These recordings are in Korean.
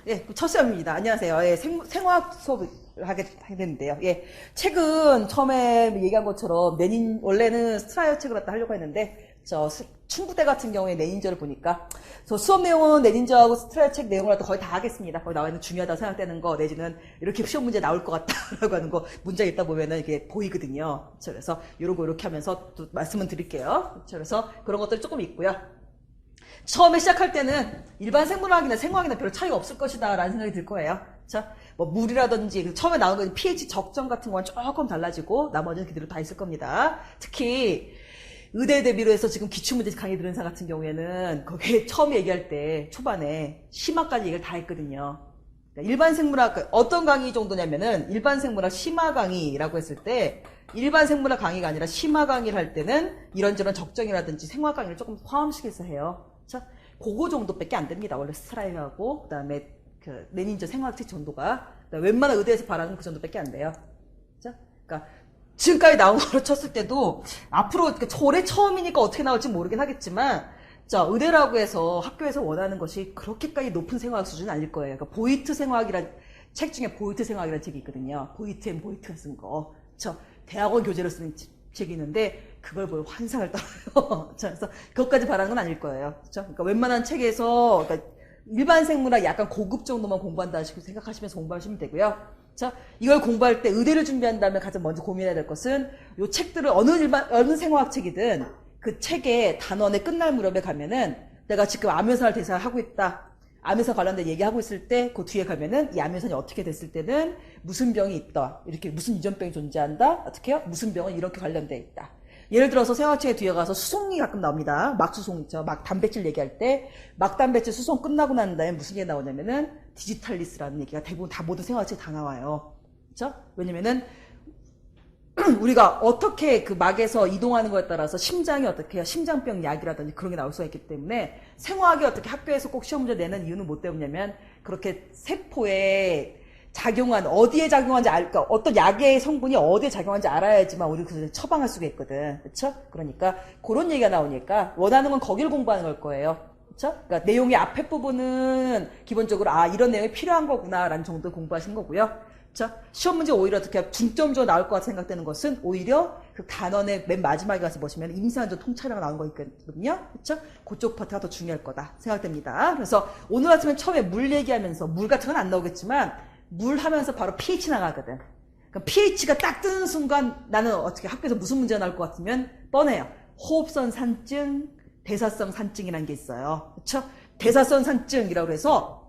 예, 첫 시험입니다. 안녕하세요. 예, 생화학 수업을 하게 되는데요. 예, 책은 처음에 얘기한 것처럼 원래는 스트라이어 책을 갖다 하려고 했는데, 충북대 같은 경우에 내닌저를 보니까, 수업 내용은 내닌저하고 스트라이어 책 내용을 갖다 거의 다 하겠습니다. 거기 나와 있는 중요하다고 생각되는 거, 내지는 이렇게 시험 문제 나올 것 같다라고 하는 거, 문제 읽다 보면은 이게 보이거든요. 그래서 요런 거 이렇게 하면서 또 말씀을 드릴게요. 그래서 그런 것들이 조금 있고요. 처음에 시작할 때는 일반 생물학이나 생화학이나 별 차이가 없을 것이다 라는 생각이 들 거예요. 자, 뭐 물이라든지 처음에 나온 건 pH 적정 같은 건 조금 달라지고 나머지는 그대로 다 있을 겁니다. 특히 의대 대비로 해서 지금 기출문제 강의 들은 사람 같은 경우에는 거기에 처음 얘기할 때 초반에 심화까지 얘기를 다 했거든요. 그러니까 일반 생물학 어떤 강의 정도냐면은 일반 생물학 심화 강의라고 했을 때 일반 생물학 강의가 아니라 심화 강의를 할 때는 이런저런 적정이라든지 생화 강의를 조금 포함시켜서 해요. 자, 그거 정도밖에 안 됩니다. 원래 스트라이하고 그다음에 그 내닌저 생화학책 정도가 웬만한 의대에서 바라는 그 정도밖에 안 돼요. 자, 그러니까 지금까지 나온 거로 쳤을 때도 앞으로 올해 처음이니까 어떻게 나올지 모르긴 하겠지만, 자, 의대라고 해서 학교에서 원하는 것이 그렇게까지 높은 생화학 수준은 아닐 거예요. 그러니까 보이트 생화학이란 책 중에 보이트 생화학이라는 책이 있거든요. 보이트 앤 보이트가 쓴 거. 대학원 교재로 쓰는 책이 있는데 그걸 보고 환상을 떨어요. 그래서 그것까지 바라는 건 아닐 거예요. 그렇죠? 그러니까 웬만한 책에서 그러니까 일반 생물학 약간 고급 정도만 공부한다 생각하시면서 공부하시면 되고요. 자, 이걸 공부할 때 의대를 준비한다면 가장 먼저 고민해야 될 것은 이 책들을 어느 생화학 책이든 그 책의 단원의 끝날 무렵에 가면은 내가 지금 암연산을 대사를 하고 있다. 암연산 관련된 얘기하고 있을 때 그 뒤에 가면은 이 암연산이 어떻게 됐을 때는 무슨 병이 있다. 이렇게 무슨 유전병이 존재한다. 어떻게 해요? 무슨 병은 이렇게 관련되어 있다. 예를 들어서 생화학책에 뒤에 가서 수송이 가끔 나옵니다. 막수송 있죠. 막 단백질 얘기할 때 막 단백질 수송 끝나고 난 다음에 무슨 얘기 나오냐면은 디지탈리스라는 얘기가 대부분 다 모든 생화학책에 다 나와요. 그렇죠? 왜냐면은 우리가 어떻게 그 막에서 이동하는 거에 따라서 심장이 어떻게 해요? 심장병 약이라든지 그런 게 나올 수가 있기 때문에 생화학이 어떻게 학교에서 꼭 시험 문제 내는 이유는 뭐 때문이냐면 그렇게 세포에 작용한 어디에 작용하는지 그러니까 어떤 약의 성분이 어디에 작용하는지 알아야지만 우리 그 처방할 수가 있거든. 그렇죠? 그러니까 그런 얘기가 나오니까 원하는 건 거기를 공부하는 걸 거예요. 그렇죠? 그러니까 내용의 앞에 부분은 기본적으로 이런 내용이 필요한 거구나라는 정도 공부하시는 거고요. 자, 시험 문제 오히려 어떻게 중점적으로 나올 것 같아 생각되는 것은 오히려 그 단원의 맨 마지막에 가서 보시면 임상안전 통찰이라고 나온 거 있거든요. 그렇죠? 그쪽 파트가 더 중요할 거다 생각됩니다. 그래서 오늘 아침에 처음에 물 얘기하면서 물 같은 건 안 나오겠지만 물 하면서 바로 pH 나가거든. 그럼 pH가 딱 뜨는 순간 나는 어떻게 학교에서 무슨 문제가 나올 것 같으면 뻔해요. 호흡선 산증, 대사성 산증이라는 게 있어요. 그렇죠? 대사성 산증이라고 해서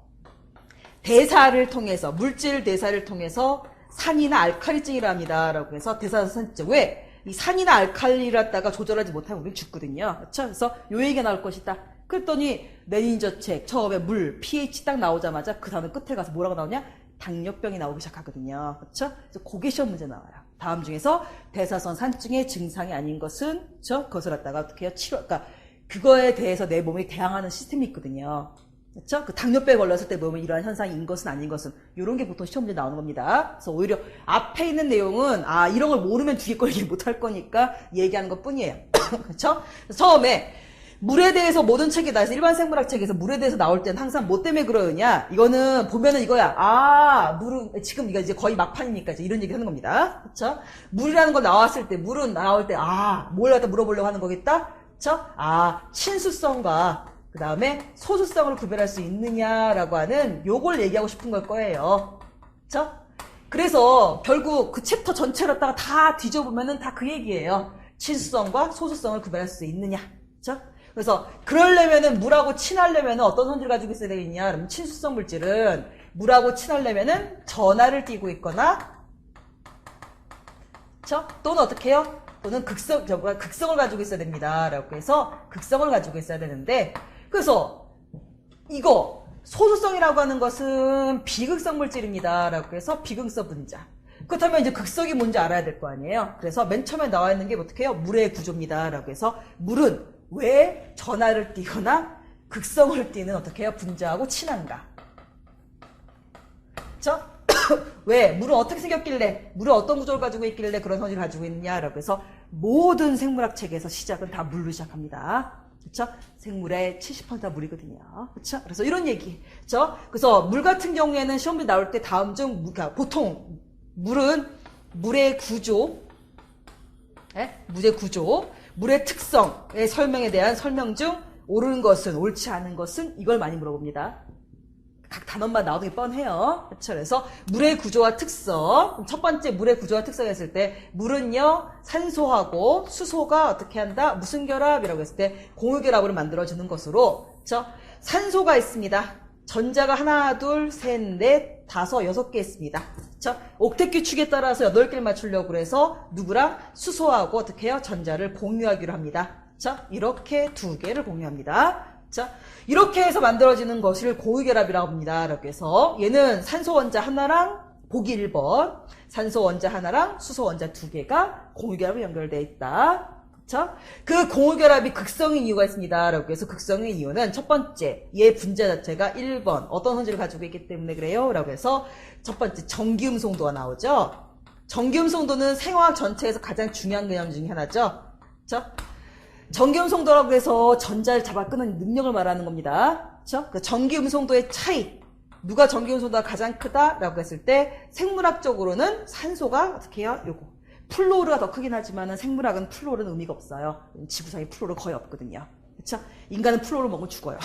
대사를 통해서 물질 대사를 통해서 산이나 알칼리증이라 합니다라고 해서 대사성 산증. 왜? 이 산이나 알칼리를 갖다가 조절하지 못하면 우리는 죽거든요. 그렇죠? 그래서 요 얘기가 나올 것이다. 그랬더니 내닌저 책 처음에 물 pH 딱 나오자마자 그 다음 끝에 가서 뭐라고 나오냐? 당뇨병이 나오기 시작하거든요. 그렇죠? 그래서 그게 시험 문제 나와요. 다음 중에서 대사성 산증의 증상이 아닌 것은 그렇죠? 그것을 갖다가 어떻게 해요? 그러니까 그거에 대해서 내 몸이 대항하는 시스템이 있거든요. 그렇죠? 그 당뇨병에 걸렸을 때 보면 이러한 현상인 것은 아닌 것은 이런 게 보통 시험 문제 나오는 겁니다. 그래서 오히려 앞에 있는 내용은 이런 걸 모르면 뒤에 걸 얘기 못할 거니까 얘기하는 것 뿐이에요. 그렇죠? 처음에 물에 대해서 모든 책이 다 일반 생물학 책에서 물에 대해서 나올 때는 항상 뭐 때문에 그러느냐? 이거는 보면은 이거야. 물은 지금 이거 이제 거의 막판이니까 이제 이런 얘기 하는 겁니다. 그렇죠? 물이라는 거 나왔을 때 물은 나올 때 뭘 갖다 물어보려고 하는 거겠다. 그렇죠? 친수성과 그 다음에 소수성을 구별할 수 있느냐라고 하는 요걸 얘기하고 싶은 걸 거예요. 그렇죠? 그래서 결국 그 챕터 전체를 갖다가 다 뒤져보면은 다 그 얘기예요. 친수성과 소수성을 구별할 수 있느냐. 그렇죠? 그래서 그러려면은 물하고 친하려면은 어떤 성질을 가지고 있어야 되겠냐? 그러면 친수성 물질은 물하고 친하려면은 전하를 띠고 있거나, 그렇죠? 또는 어떻게 해요? 또는 극성을 가지고 있어야 됩니다. 라고 해서 극성을 가지고 있어야 되는데, 그래서 이거 소수성이라고 하는 것은 비극성 물질입니다. 라고 해서 비극성 분자. 그렇다면 이제 극성이 뭔지 알아야 될 거 아니에요. 그래서 맨 처음에 나와 있는 게 어떻게 해요? 물의 구조입니다. 라고 해서 물은 왜 전하를 띠거나 극성을 띠는 어떻게 해요? 분자하고 친한가? 그렇죠? 왜? 물은 어떻게 생겼길래? 물은 어떤 구조를 가지고 있길래 그런 성질을 가지고 있느냐라고 해서 모든 생물학 책에서 시작은 다 물로 시작합니다. 그쵸? 생물의 70%가 물이거든요. 그쵸? 그래서 이런 얘기. 그쵸? 그래서 물 같은 경우에는 시험에 나올 때 다음 중, 보통 물은 물의 구조, 물의 구조, 물의 특성의 설명에 대한 설명 중 옳은 것은, 옳지 않은 것은 이걸 많이 물어봅니다. 각 단어만 나오는 게 뻔해요. 그렇죠? 그래서 물의 구조와 특성. 첫 번째 물의 구조와 특성 했을 때 물은요 산소하고 수소가 어떻게 한다? 무슨 결합이라고 했을 때 공유결합으로 만들어지는 것으로 그렇죠? 산소가 있습니다. 전자가 하나, 둘, 셋, 넷, 다섯, 6개 있습니다. 그렇죠? 옥텟 규칙에 따라서 8개를 맞추려고 해서 누구랑 수소하고 어떻게 해요? 전자를 공유하기로 합니다. 그렇죠? 이렇게 2개를 공유합니다. 자, 이렇게 해서 만들어지는 것을 공유결합이라고 합니다. 이렇게 해서 얘는 산소 원자 하나랑 보기 1번 산소 원자 하나랑 수소 원자 2개가 공유결합으로 연결되어 있다. 그쵸? 그 공유결합이 극성인 이유가 있습니다. 라고 해서 극성인 이유는 첫 번째, 얘 분자 자체가 1번 어떤 성질을 가지고 있기 때문에 그래요. 라고 해서 첫 번째 전기음성도가 나오죠. 전기음성도는 생화학 전체에서 가장 중요한 개념 중에 하나죠. 그쵸? 전기음성도라고 해서 전자를 잡아 끄는 능력을 말하는 겁니다. 그쵸? 그 전기음성도의 차이. 누가 전기음성도가 가장 크다라고 했을 때 생물학적으로는 산소가 어떻게 해요? 요거. 플로르가 더 크긴 하지만 생물학은 플로르는 의미가 없어요. 지구상에 플로르 거의 없거든요. 그쵸? 인간은 플로르 먹으면 죽어요.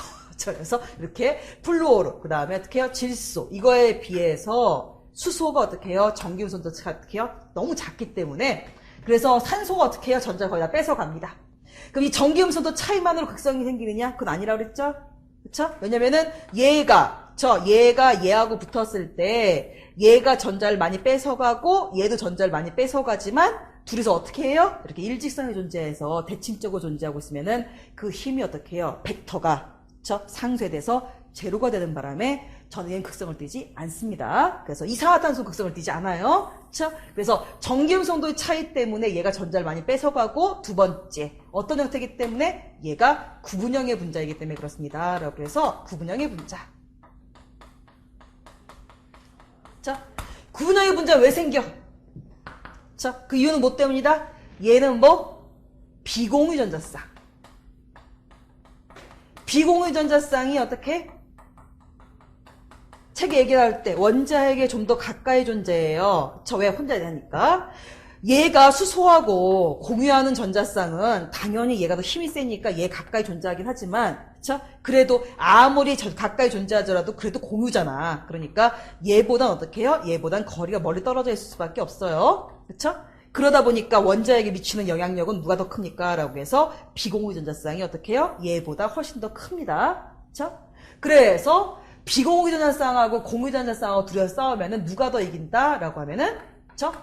그래서 이렇게 플로르, 그 다음에 어떻게 해요? 질소. 이거에 비해서 수소가 어떻게 해요? 전기음성도가 어떻게 해요? 너무 작기 때문에 그래서 산소가 어떻게 해요? 전자를 거의 다 뺏어갑니다. 그럼 이 전기음성도 차이만으로 극성이 생기느냐? 그건 아니라고 그랬죠? 그쵸? 왜냐면은 얘가 얘하고 붙었을 때 얘가 전자를 많이 뺏어가고 얘도 전자를 많이 뺏어가지만 둘이서 어떻게 해요? 이렇게 일직선에 존재해서 대칭적으로 존재하고 있으면은 그 힘이 어떻게 해요? 벡터가 상쇄돼서 제로가 되는 바람에 전기는 극성을 띠지 않습니다. 그래서 이산화탄소 극성을 띠지 않아요. 그렇죠? 그래서 전기음성도의 차이 때문에 얘가 전자를 많이 뺏어가고 두 번째 어떤 형태이기 때문에 얘가 구분형의 분자이기 때문에 그렇습니다. 라고 해서 구분형의 분자. 자, 구분형의 분자 왜 생겨? 자, 그 이유는 뭐 때문이다? 얘는 뭐? 비공유 전자쌍. 비공유 전자쌍이 어떻게? 책에 얘기할 때 원자에게 좀 더 가까이 존재해요. 저 왜 혼자 하니까. 얘가 수소하고 공유하는 전자쌍은 당연히 얘가 더 힘이 세니까 얘 가까이 존재하긴 하지만 그쵸? 그래도 아무리 가까이 존재하더라도 그래도 공유잖아. 그러니까 얘보단 어떻게 해요? 얘보단 거리가 멀리 떨어져 있을 수밖에 없어요. 그쵸? 그러다 보니까 원자에게 미치는 영향력은 누가 더 큽니까? 라고 해서 비공유 전자쌍이 어떻게 해요? 얘보다 훨씬 더 큽니다. 그쵸? 그래서 비공유 전자쌍하고 공유 전자쌍하고 둘이서 싸우면은 누가 더 이긴다? 라고 하면은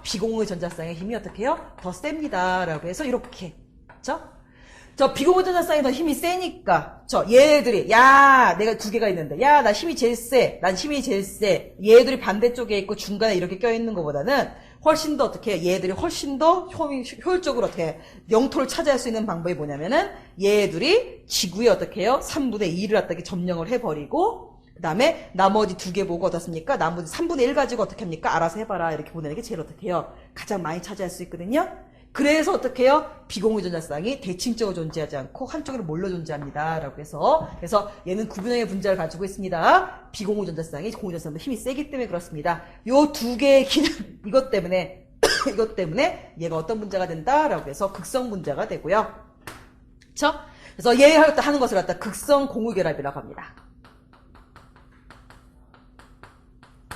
비공유 전자쌍의 힘이 어떻게 해요? 더 셉니다. 라고 해서 이렇게 저 비공유 전자쌍이 더 힘이 세니까 얘들이 야 내가 2개가 있는데 야 나 힘이 제일 세 난 힘이 제일 세 얘들이 반대쪽에 있고 중간에 이렇게 껴있는 것보다는 훨씬 더 어떻게 해? 얘들이 훨씬 더 효율적으로 어떻게 영토를 차지할 수 있는 방법이 뭐냐면은 얘들이 지구에 어떻게 해요? 3분의 2를 갖다가 점령을 해버리고 그 다음에 나머지 2개 보고 어떻습니까? 나머지 3분의 1 가지고 어떻게 합니까? 알아서 해봐라 이렇게 보내는 게 제일 어떻게 해요? 가장 많이 차지할 수 있거든요. 그래서 어떻게 해요? 비공유 전자쌍이 대칭적으로 존재하지 않고 한쪽으로 몰려 존재합니다. 라고 해서 그래서 얘는 구분형의 분자를 가지고 있습니다. 비공유 전자쌍이 공유 전자쌍보다 힘이 세기 때문에 그렇습니다. 요 2개의 기능 이것 때문에 얘가 어떤 분자가 된다라고 해서 극성 분자가 되고요. 그렇죠? 그래서 얘 하는 것을 갖다 극성 공유 결합이라고 합니다.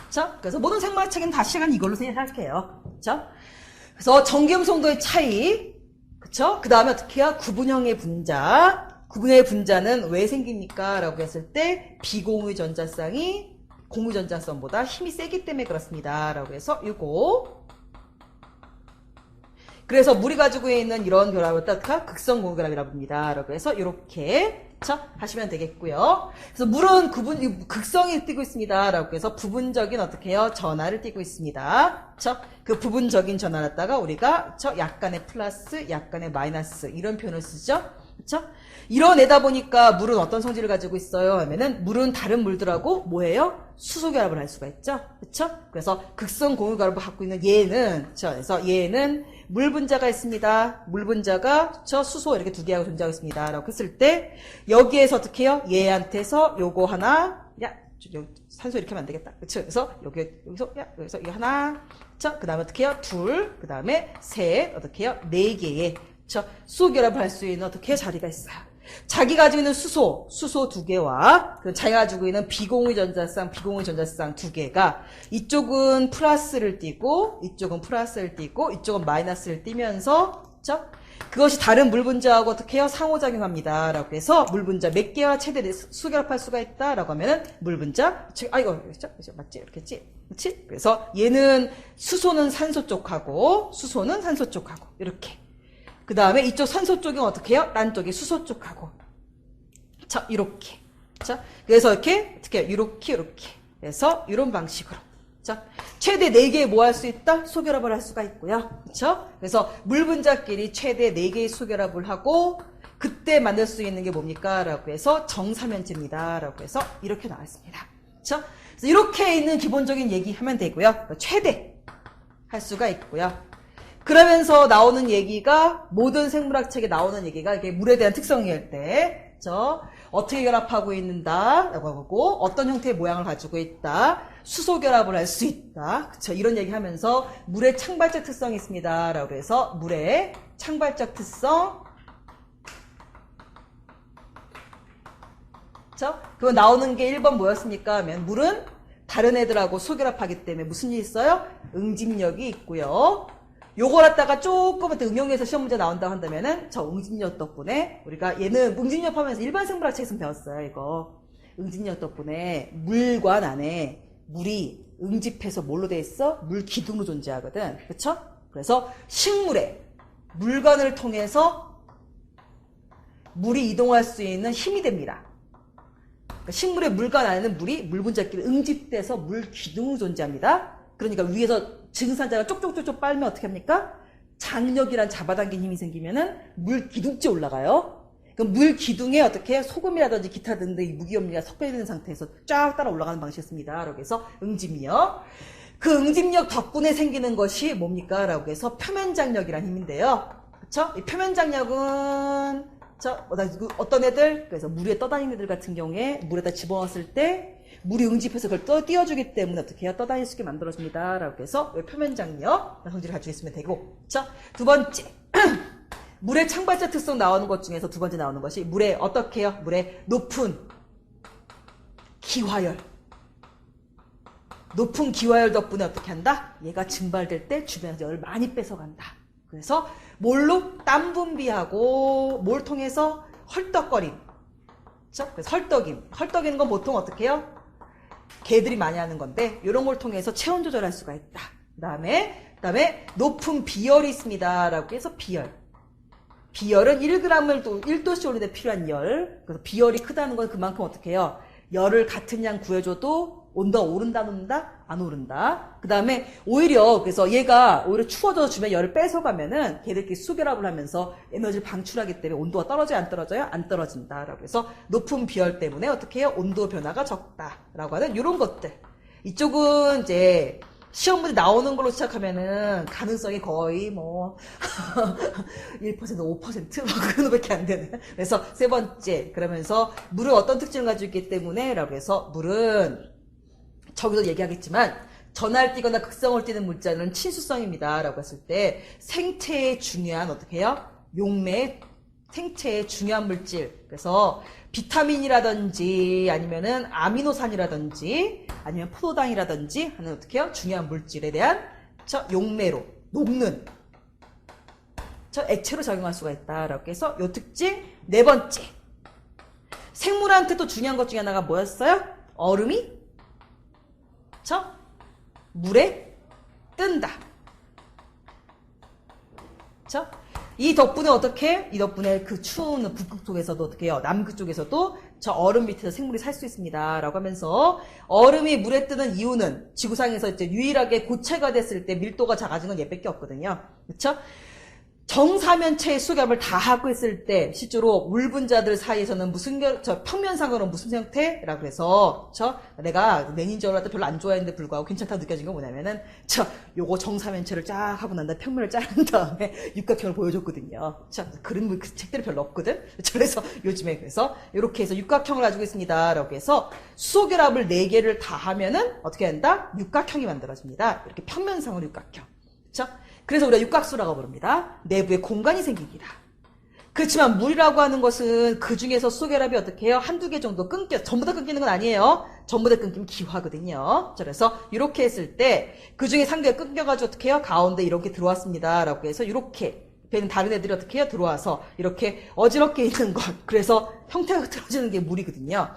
그렇죠? 그래서 모든 생물학책은 다 시간 이걸로 생각할게요. 그렇죠? 그래서 전기음성도의 차이, 그쵸? 그 다음에 어떻게 해요? 구분형의 분자. 구분형의 분자는 왜 생깁니까? 라고 했을 때, 비공유 전자쌍이 공유 전자쌍보다 힘이 세기 때문에 그렇습니다. 라고 해서, 요거. 그래서 물이 가지고 있는 이런 결합을 어떻게 극성 공유 결합이라고 합니다. 라고 해서, 요렇게. 하시면 되겠고요. 그래서 물은 극성이 띄고 있습니다. 라고 해서 부분적인 어떻게 해요? 전하를 띄고 있습니다. 그 부분적인 전하를 갖다가 우리가 약간의 플러스, 약간의 마이너스 이런 표현을 쓰죠. 그쵸? 이뤄내다 보니까 물은 어떤 성질을 가지고 있어요? 하면은 물은 다른 물들하고 뭐예요? 수소결합을 할 수가 있죠? 그쵸? 그래서 극성 공유결합을 갖고 있는 얘는, 그쵸? 그래서 얘는 물 분자가 있습니다. 물 분자가, 그쵸? 수소 이렇게 두 개하고 존재하고 있습니다. 라고 했을 때, 여기에서 어떻게 해요? 얘한테서 요거 하나, 야, 산소 이렇게 하면 안 되겠다. 그쵸? 그래서 여기서, 야, 여기서 이거 하나, 그쵸? 그 다음에 어떻게 해요? 둘, 그 다음에 셋, 어떻게 해요? 네 개의, 그쵸? 수소결합을 할 수 있는 어떻게 자리가 있어요. 자기가 가지고 있는 수소 두 개와 자기가 가지고 있는 비공유 전자쌍 두 개가 이쪽은 플러스를 띄고 이쪽은 플러스를 띄고 이쪽은 마이너스를 띄면서 그쵸? 그것이 다른 물 분자하고 어떻게 해요? 상호작용합니다. 라고 해서 물 분자 몇 개와 최대 수결합할 수가 있다. 라고 하면은 물 분자 이거 그렇죠? 맞지? 이렇게 했지? 그렇지? 그래서 얘는 수소는 산소 쪽하고 수소는 산소 쪽하고 이렇게 그 다음에 이쪽 산소 쪽은 어떻게 해요? 딴 쪽이 수소 쪽하고. 자, 이렇게. 자, 그래서 이렇게, 어떻게 해요? 이렇게. 그래서, 이런 방식으로. 자, 최대 4개 뭐 할 수 있다? 소결합을 할 수가 있고요. 그쵸? 그래서, 물 분자끼리 최대 4개의 소결합을 하고, 그때 만들 수 있는 게 뭡니까? 라고 해서, 정사면체입니다. 라고 해서, 이렇게 나왔습니다. 그쵸? 그래서 이렇게 있는 기본적인 얘기 하면 되고요. 최대. 할 수가 있고요. 그러면서 나오는 얘기가 모든 생물학 책에 나오는 얘기가 이게 물에 대한 특성일 때, 그렇죠? 어떻게 결합하고 있는다라고 하고 어떤 형태의 모양을 가지고 있다, 수소 결합을 할 수 있다, 그렇죠? 이런 얘기하면서 물의 창발적 특성이 있습니다라고 해서 물의 창발적 특성, 그렇죠? 그거 나오는 게 1번 뭐였습니까? 하면 물은 다른 애들하고 소결합하기 때문에 무슨 일이 있어요? 응집력이 있고요. 요걸 갖다가 조금 더 응용해서 시험 문제 나온다고 한다면은 저 응집력 덕분에 우리가 얘는 응집력 하면서 일반 생물학 책에서 배웠어요. 이거 응집력 덕분에 물관 안에 물이 응집해서 뭘로 돼 있어? 물 기둥으로 존재하거든. 그쵸? 그래서 식물에 물관을 통해서 물이 이동할 수 있는 힘이 됩니다. 그러니까 식물의 물관 안에는 물이 물 분자끼리 응집돼서 물 기둥으로 존재합니다. 그러니까 위에서 증산자가 쪽쪽쪽쪽 빨면 어떻게 합니까? 장력이란 잡아당긴 힘이 생기면은 물 기둥째 올라가요. 그럼 물 기둥에 어떻게 소금이라든지 기타 등등 이 무기염료가 섞여 있는 상태에서 쫙 따라 올라가는 방식이었습니다. 라고 해서 응집력. 그 응집력 덕분에 생기는 것이 뭡니까? 라고 해서 표면장력이라는 힘인데요. 그쵸? 이 표면장력은 어떤 애들? 그래서 물 위에 떠다니는 애들 같은 경우에 물에다 집어넣었을 때 물이 응집해서 그걸 띄워주기 때문에 어떻게 해요? 떠다닐 수 있게 만들어줍니다. 라고 해서 표면장력 성질을 가지고 있으면 되고. 자, 두 번째. 물의 창발적 특성 나오는 것 중에서 두 번째 나오는 것이 물에 어떻게 해요? 물의 높은 기화열. 높은 기화열 덕분에 어떻게 한다? 얘가 증발될 때 주변에서 열을 많이 뺏어간다. 그래서 뭘로? 땀 분비하고 뭘 통해서? 헐떡거림. 그래서 헐떡이는 건 보통 어떻게 해요? 개들이 많이 하는 건데 이런 걸 통해서 체온 조절할 수가 있다. 그다음에 높은 비열이 있습니다. 라고 해서 비열은 1g을 1도씨 올리는데 필요한 열. 그래서 비열이 크다는 건 그만큼 어떻게 해요? 열을 같은 양 구해줘도 온도가 오른다 안 오른다? 안 오른다. 그 다음에 오히려 그래서 얘가 오히려 추워져서 주변 열을 뺏어가면은 걔들끼리 수결합을 하면서 에너지를 방출하기 때문에 온도가 떨어져요? 안 떨어져요? 안 떨어진다. 라고 해서 높은 비열 때문에 어떻게 해요? 온도 변화가 적다. 라고 하는 이런 것들. 이쪽은 이제 시험 문제 나오는 걸로 시작하면은 가능성이 거의 뭐 1%, 5% 뭐 그거밖에 안 되는. 그래서 세 번째 그러면서 물은 어떤 특징을 가지고 있기 때문에 라고 해서 물은 저기서 얘기하겠지만 전하를 띠거나 극성을 띠는 물자는 친수성입니다. 라고 했을 때 생체에 중요한 어떻게 해요? 용매 생체에 중요한 물질. 그래서 비타민이라든지 아니면은 아미노산이라든지 아니면 포도당이라든지 하는 어떻게 해요? 중요한 물질에 대한 용매로 녹는 액체로 작용할 수가 있다라고 해서 요 특징. 네 번째. 생물한테 또 중요한 것 중에 하나가 뭐였어요? 얼음이 물에 뜬다. 이 덕분에 어떻게? 이 덕분에 그 추운 북극 쪽에서도 어떻게 해요? 남극 쪽에서도 저 얼음 밑에서 생물이 살 수 있습니다. 라고 하면서 얼음이 물에 뜨는 이유는 지구상에서 이제 유일하게 고체가 됐을 때 밀도가 작아진 건 얘밖에 없거든요. 그쵸? 정사면체의 수결합을 다 하고 있을 때 실제로 물 분자들 사이에서는 평면상으로는 무슨 형태라고 해서 내가 내닌저를 별로 안 좋아했는데 불구하고 괜찮다고 느껴진 건 뭐냐면은 요거 정사면체를 쫙 하고 난 다음에 평면을 자른 다음에 육각형을 보여줬거든요. 그런 책들이 별로 없거든. 그래서 요즘에 그래서 이렇게 해서 육각형을 가지고 있습니다라고 해서 수소결합을 4개를 다 하면은 어떻게 된다? 육각형이 만들어집니다. 이렇게 평면상으로 육각형. 그래서 우리가 육각수라고 부릅니다. 내부에 공간이 생깁니다. 그렇지만 물이라고 하는 것은 그 중에서 수소결합이 어떻게 해요? 한두 개 정도 전부 다 끊기는 건 아니에요. 전부 다 끊기면 기화거든요. 그래서 이렇게 했을 때 그 중에 상대가 끊겨가지고 어떻게 해요? 가운데 이렇게 들어왔습니다. 라고 해서 이렇게 배는 다른 애들이 어떻게 해요? 들어와서 이렇게 어지럽게 있는 것. 그래서 형태가 틀어지는 게 물이거든요.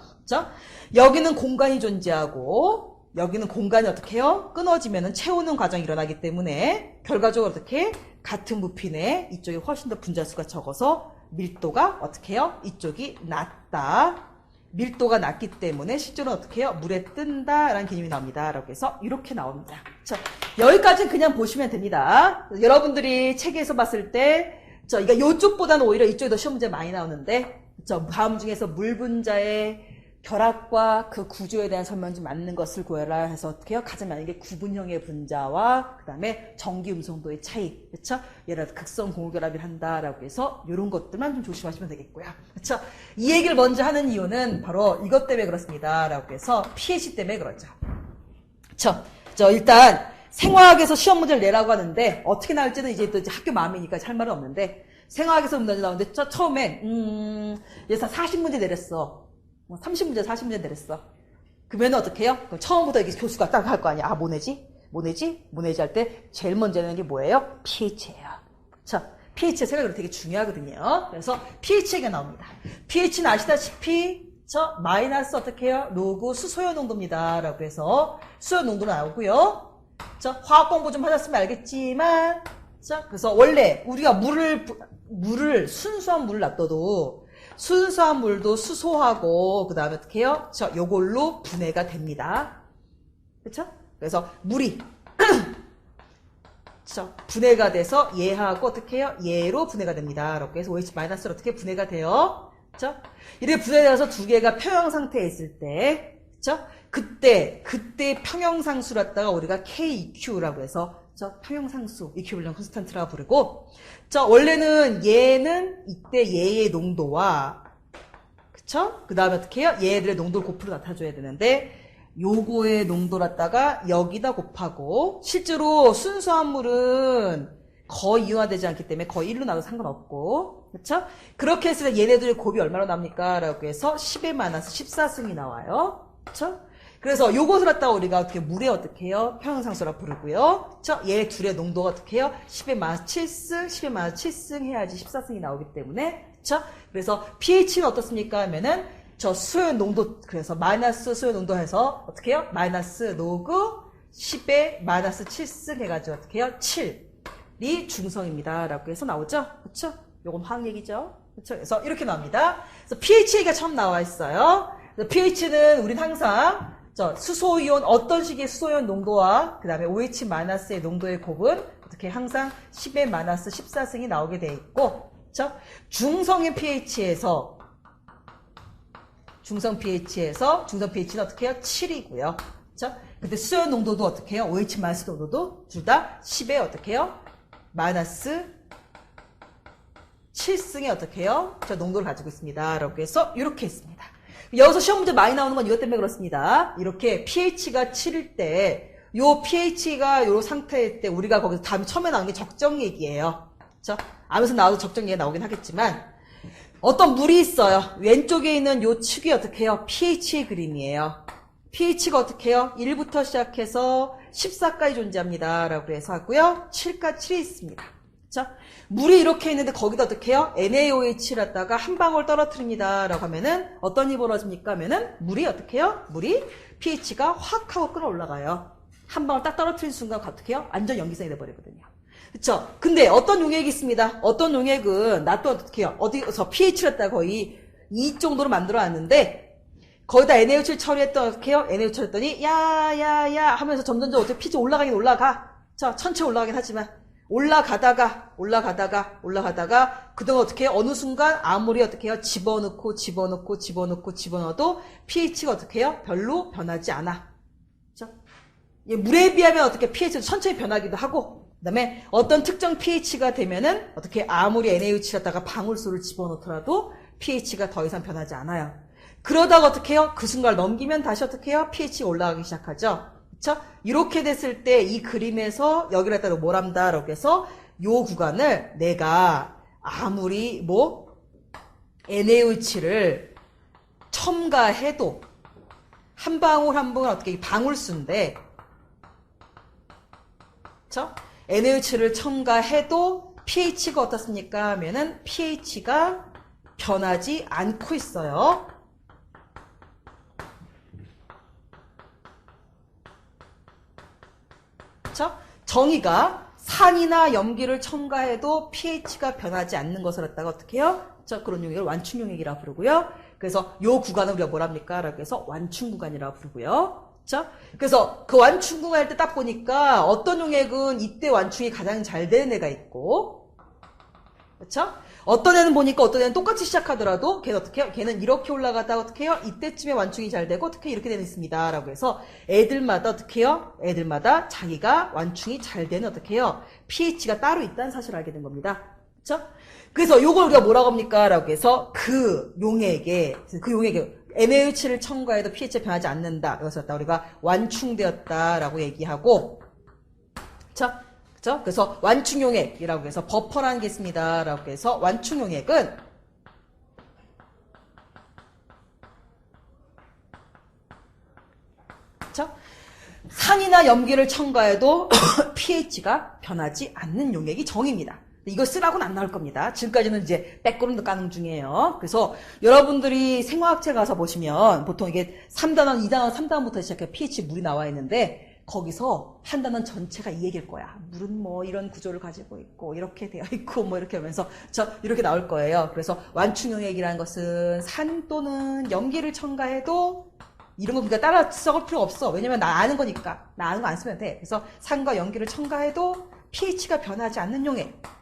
여기는 공간이 존재하고 여기는 공간이 어떻게 해요? 끊어지면은 채우는 과정이 일어나기 때문에 결과적으로 어떻게 같은 부피내 이쪽이 훨씬 더 분자수가 적어서 밀도가 어떻게 해요? 이쪽이 낮다. 밀도가 낮기 때문에 실제로 어떻게 해요? 물에 뜬다라는 개념이 나옵니다. 라고 해서 이렇게 나옵니다. 여기까지는 그냥 보시면 됩니다. 여러분들이 책에서 봤을 때 그러니까 이쪽보다는 오히려 이쪽이 더 시험 문제 많이 나오는데 다음 중에서 물 분자의 결합과 그 구조에 대한 설명 좀 맞는 것을 구해라 해서 어떻게 해요? 가장 많은 게 구분형의 분자와 그 다음에 전기 음성도의 차이, 그쵸? 예를 들어 극성 공유결합을 한다라고 해서 이런 것들만 좀 조심하시면 되겠고요. 그쵸? 이 얘기를 먼저 하는 이유는 바로 이것 때문에 그렇습니다. 라고 해서 pH 때문에 그렇죠. 그쵸? 일단 생화학에서 시험 문제를 내라고 하는데 어떻게 나올지는 이제 또 학교 마음이니까 할 말은 없는데 생화학에서 문제 나오는데 처음엔 예상 40문제 내렸어. 30문제, 40문제 내렸어. 그러면 어떻게 해요? 그럼 처음부터 이게 교수가 딱 할 거 아니야. 뭐 내지 할 때 제일 먼저 내는 게 뭐예요? pH예요. pH의 생각이 되게 중요하거든요. 그래서 pH가 나옵니다. pH는 아시다시피 마이너스 어떻게 해요? 로그 수소연 농도입니다. 라고 해서 수소연 농도 나오고요. 화학 공부 좀 하셨으면 알겠지만 그래서 원래 우리가 물을 순수한 물을 놔둬도 순수한 물도 수소하고 그 다음에 어떻게 해요? 요걸로 분해가 됩니다. 그쵸? 그래서 물이 분해가 돼서 얘하고 어떻게 해요? 얘로 분해가 됩니다. 라고 해서 OH-로 어떻게 분해가 돼요? 그쵸? 이렇게 분해되어서 두 개가 평형 상태에 있을 때 그쵸? 그때 평형상수를 갖다가 우리가 KEQ라고 해서 평형상수, 이퀴블리언 컨스탄트라고 부르고 원래는 얘는 이때 얘의 농도와 그쵸? 그 다음에 어떻게 해요? 얘들의 농도를 곱으로 나타줘야 되는데 요거의 농도를 갖다가 여기다 곱하고 실제로 순수한 물은 거의 이온화되지 않기 때문에 거의 1로 나도 상관없고 그쵸? 그렇게 했을 때 얘네들의 곱이 얼마나 나옵니까? 라고 해서 10의 마이너스 14승이 나와요. 그쵸? 그래서 요것을 갖다가 우리가 어떻게 물에 어떻게 해요? 평형상수라 부르고요. 얘 둘의 농도가 어떻게 해요? 10의 마이너스 7승, 10의 마이너스 7승 해야지 14승이 나오기 때문에 그래서 pH는 어떻습니까? 하면은 수소연 농도 그래서 마이너스 수소연 농도 해서 어떻게 해요? 마이너스 로그 10의 마이너스 7승 해가지고 어떻게 해요? 7이 중성입니다. 라고 해서 나오죠? 그쵸? 요건 화학 얘기죠? 그쵸? 그래서 이렇게 나옵니다. 그래서 pH 얘기가 처음 나와 있어요. pH는 우린 항상 수소이온 어떤 식의 수소이온 농도와 그 다음에 OH-의 농도의 곱은 어떻게 항상 10의 마이너스 14승이 나오게 돼 있고 중성의 pH에서 중성 pH는 어떻게 해요? 7이고요. 근데 수소이온 농도도 어떻게 해요? OH- 농도도 둘 다 10에 어떻게 해요? 마이너스 7승의 어떻게 해요? 농도를 가지고 있습니다. 라고 해서 이렇게 있습니다. 여기서 시험 문제 많이 나오는 건 이것 때문에 그렇습니다. 이렇게 pH가 7일 때, 요 pH가 요 상태일 때 우리가 거기서 다음에 처음에 나오는 게 적정 얘기예요. 그쵸? 암에서 나와도 적정 얘기가 나오긴 하겠지만, 어떤 물이 있어요. 왼쪽에 있는 요 축이 어떻게 해요? pH의 그림이에요. pH가 어떻게 해요? 1부터 시작해서 14까지 존재합니다. 라고 해서 하고요. 7이 있습니다. 그쵸? 물이 이렇게 있는데 거기다 어떻게 해요? NaOH를 갖다가 한 방울 떨어뜨립니다. 라고 하면은 어떤 일이 벌어집니까? 하면은 물이 어떻게 해요? 물이 pH가 확 하고 끌어올라가요. 한 방울 딱 떨어뜨린 순간 어떻게 해요? 완전 염기성이 돼버리거든요. 그쵸? 근데 어떤 용액이 있습니다. 어떤 용액은 나 또 어떻게 해요? 어디서 pH를 갖다가 거의 2 정도로 만들어 놨는데 거기다 NaOH를 처리했더니 어떻게 해요? NaOH 처리했더니 야야야 하면서 점점점 어떻게 pH 올라가긴 올라가. 천천히 올라가긴 하지만 올라가다가 그동안 어떻게 해요? 어느 순간 아무리 어떻게 해요? 집어넣고 집어넣어도 pH가 어떻게 해요? 별로 변하지 않아. 그렇죠? 물에 비하면 어떻게 pH도 천천히 변하기도 하고, 그 다음에 어떤 특정 pH가 되면은 어떻게 아무리 NaOH 갖다가 방울수를 집어넣더라도 pH가 더 이상 변하지 않아요. 그러다가 어떻게 해요? 그 순간을 넘기면 다시 어떻게 해요? pH가 올라가기 시작하죠. 그쵸? 이렇게 됐을 때 이 그림에서 여기를 갖다가 뭘 한다라고 해서 요 구간을 내가 아무리 NaOH를 첨가해도 한 방울 한 방울 어떻게 방울수인데, 그쵸? NaOH를 첨가해도 pH가 어떻습니까? 하면은 pH가 변하지 않고 있어요. 그쵸? 정의가 산이나 염기를 첨가해도 pH가 변하지 않는 것을 갖다가 어떻게 해요? 그런 용액을 완충용액이라고 부르고요. 그래서 요 구간을 우리가 뭐랍니까? 라고 해서 완충 구간이라고 부르고요. 그쵸? 그래서 그 완충 구간 할 때 딱 보니까 어떤 용액은 이때 완충이 가장 잘 되는 애가 있고, 그쵸? 어떤 애는 보니까 어떤 애는 똑같이 시작하더라도 걔는 어떻게 해요? 걔는 이렇게 올라가다가 어떻게 해요? 이때쯤에 완충이 잘 되고 어떻게 이렇게 되는 있습니다. 라고 해서 애들마다 어떻게 해요? 애들마다 자기가 완충이 잘 되는 어떻게 해요? pH가 따로 있다는 사실을 알게 된 겁니다. 그쵸? 그래서 요걸 우리가 뭐라고 합니까? 라고 해서 그 용액에 NaOH를 첨가해도 pH가 변하지 않는다. 그래서 우리가 완충되었다라고 얘기하고, 그쵸? 그쵸? 그래서 완충용액이라고 해서 버퍼라는 게 있습니다. 라고 해서 완충용액은 그쵸? 산이나 염기를 첨가해도 pH가 변하지 않는 용액이 정의입니다. 이거 쓰라고는 안 나올 겁니다. 지금까지는 이제 백그라운드 까는 중이에요. 그래서 여러분들이 생화학책 가서 보시면 보통 이게 3단원, 2단원, 3단원부터 시작해 pH 물이 나와 있는데 거기서 한 단원 전체가 이 얘기일 거야. 물은 이런 구조를 가지고 있고 이렇게 되어 있고 이렇게 하면서 이렇게 나올 거예요. 그래서 완충용액이라는 것은 산 또는 염기를 첨가해도 이런 거 그러니까 따라 써볼 필요 없어. 왜냐면 나 아는 거니까. 나 아는 거 안 쓰면 돼. 그래서 산과 염기를 첨가해도 pH가 변하지 않는 용액.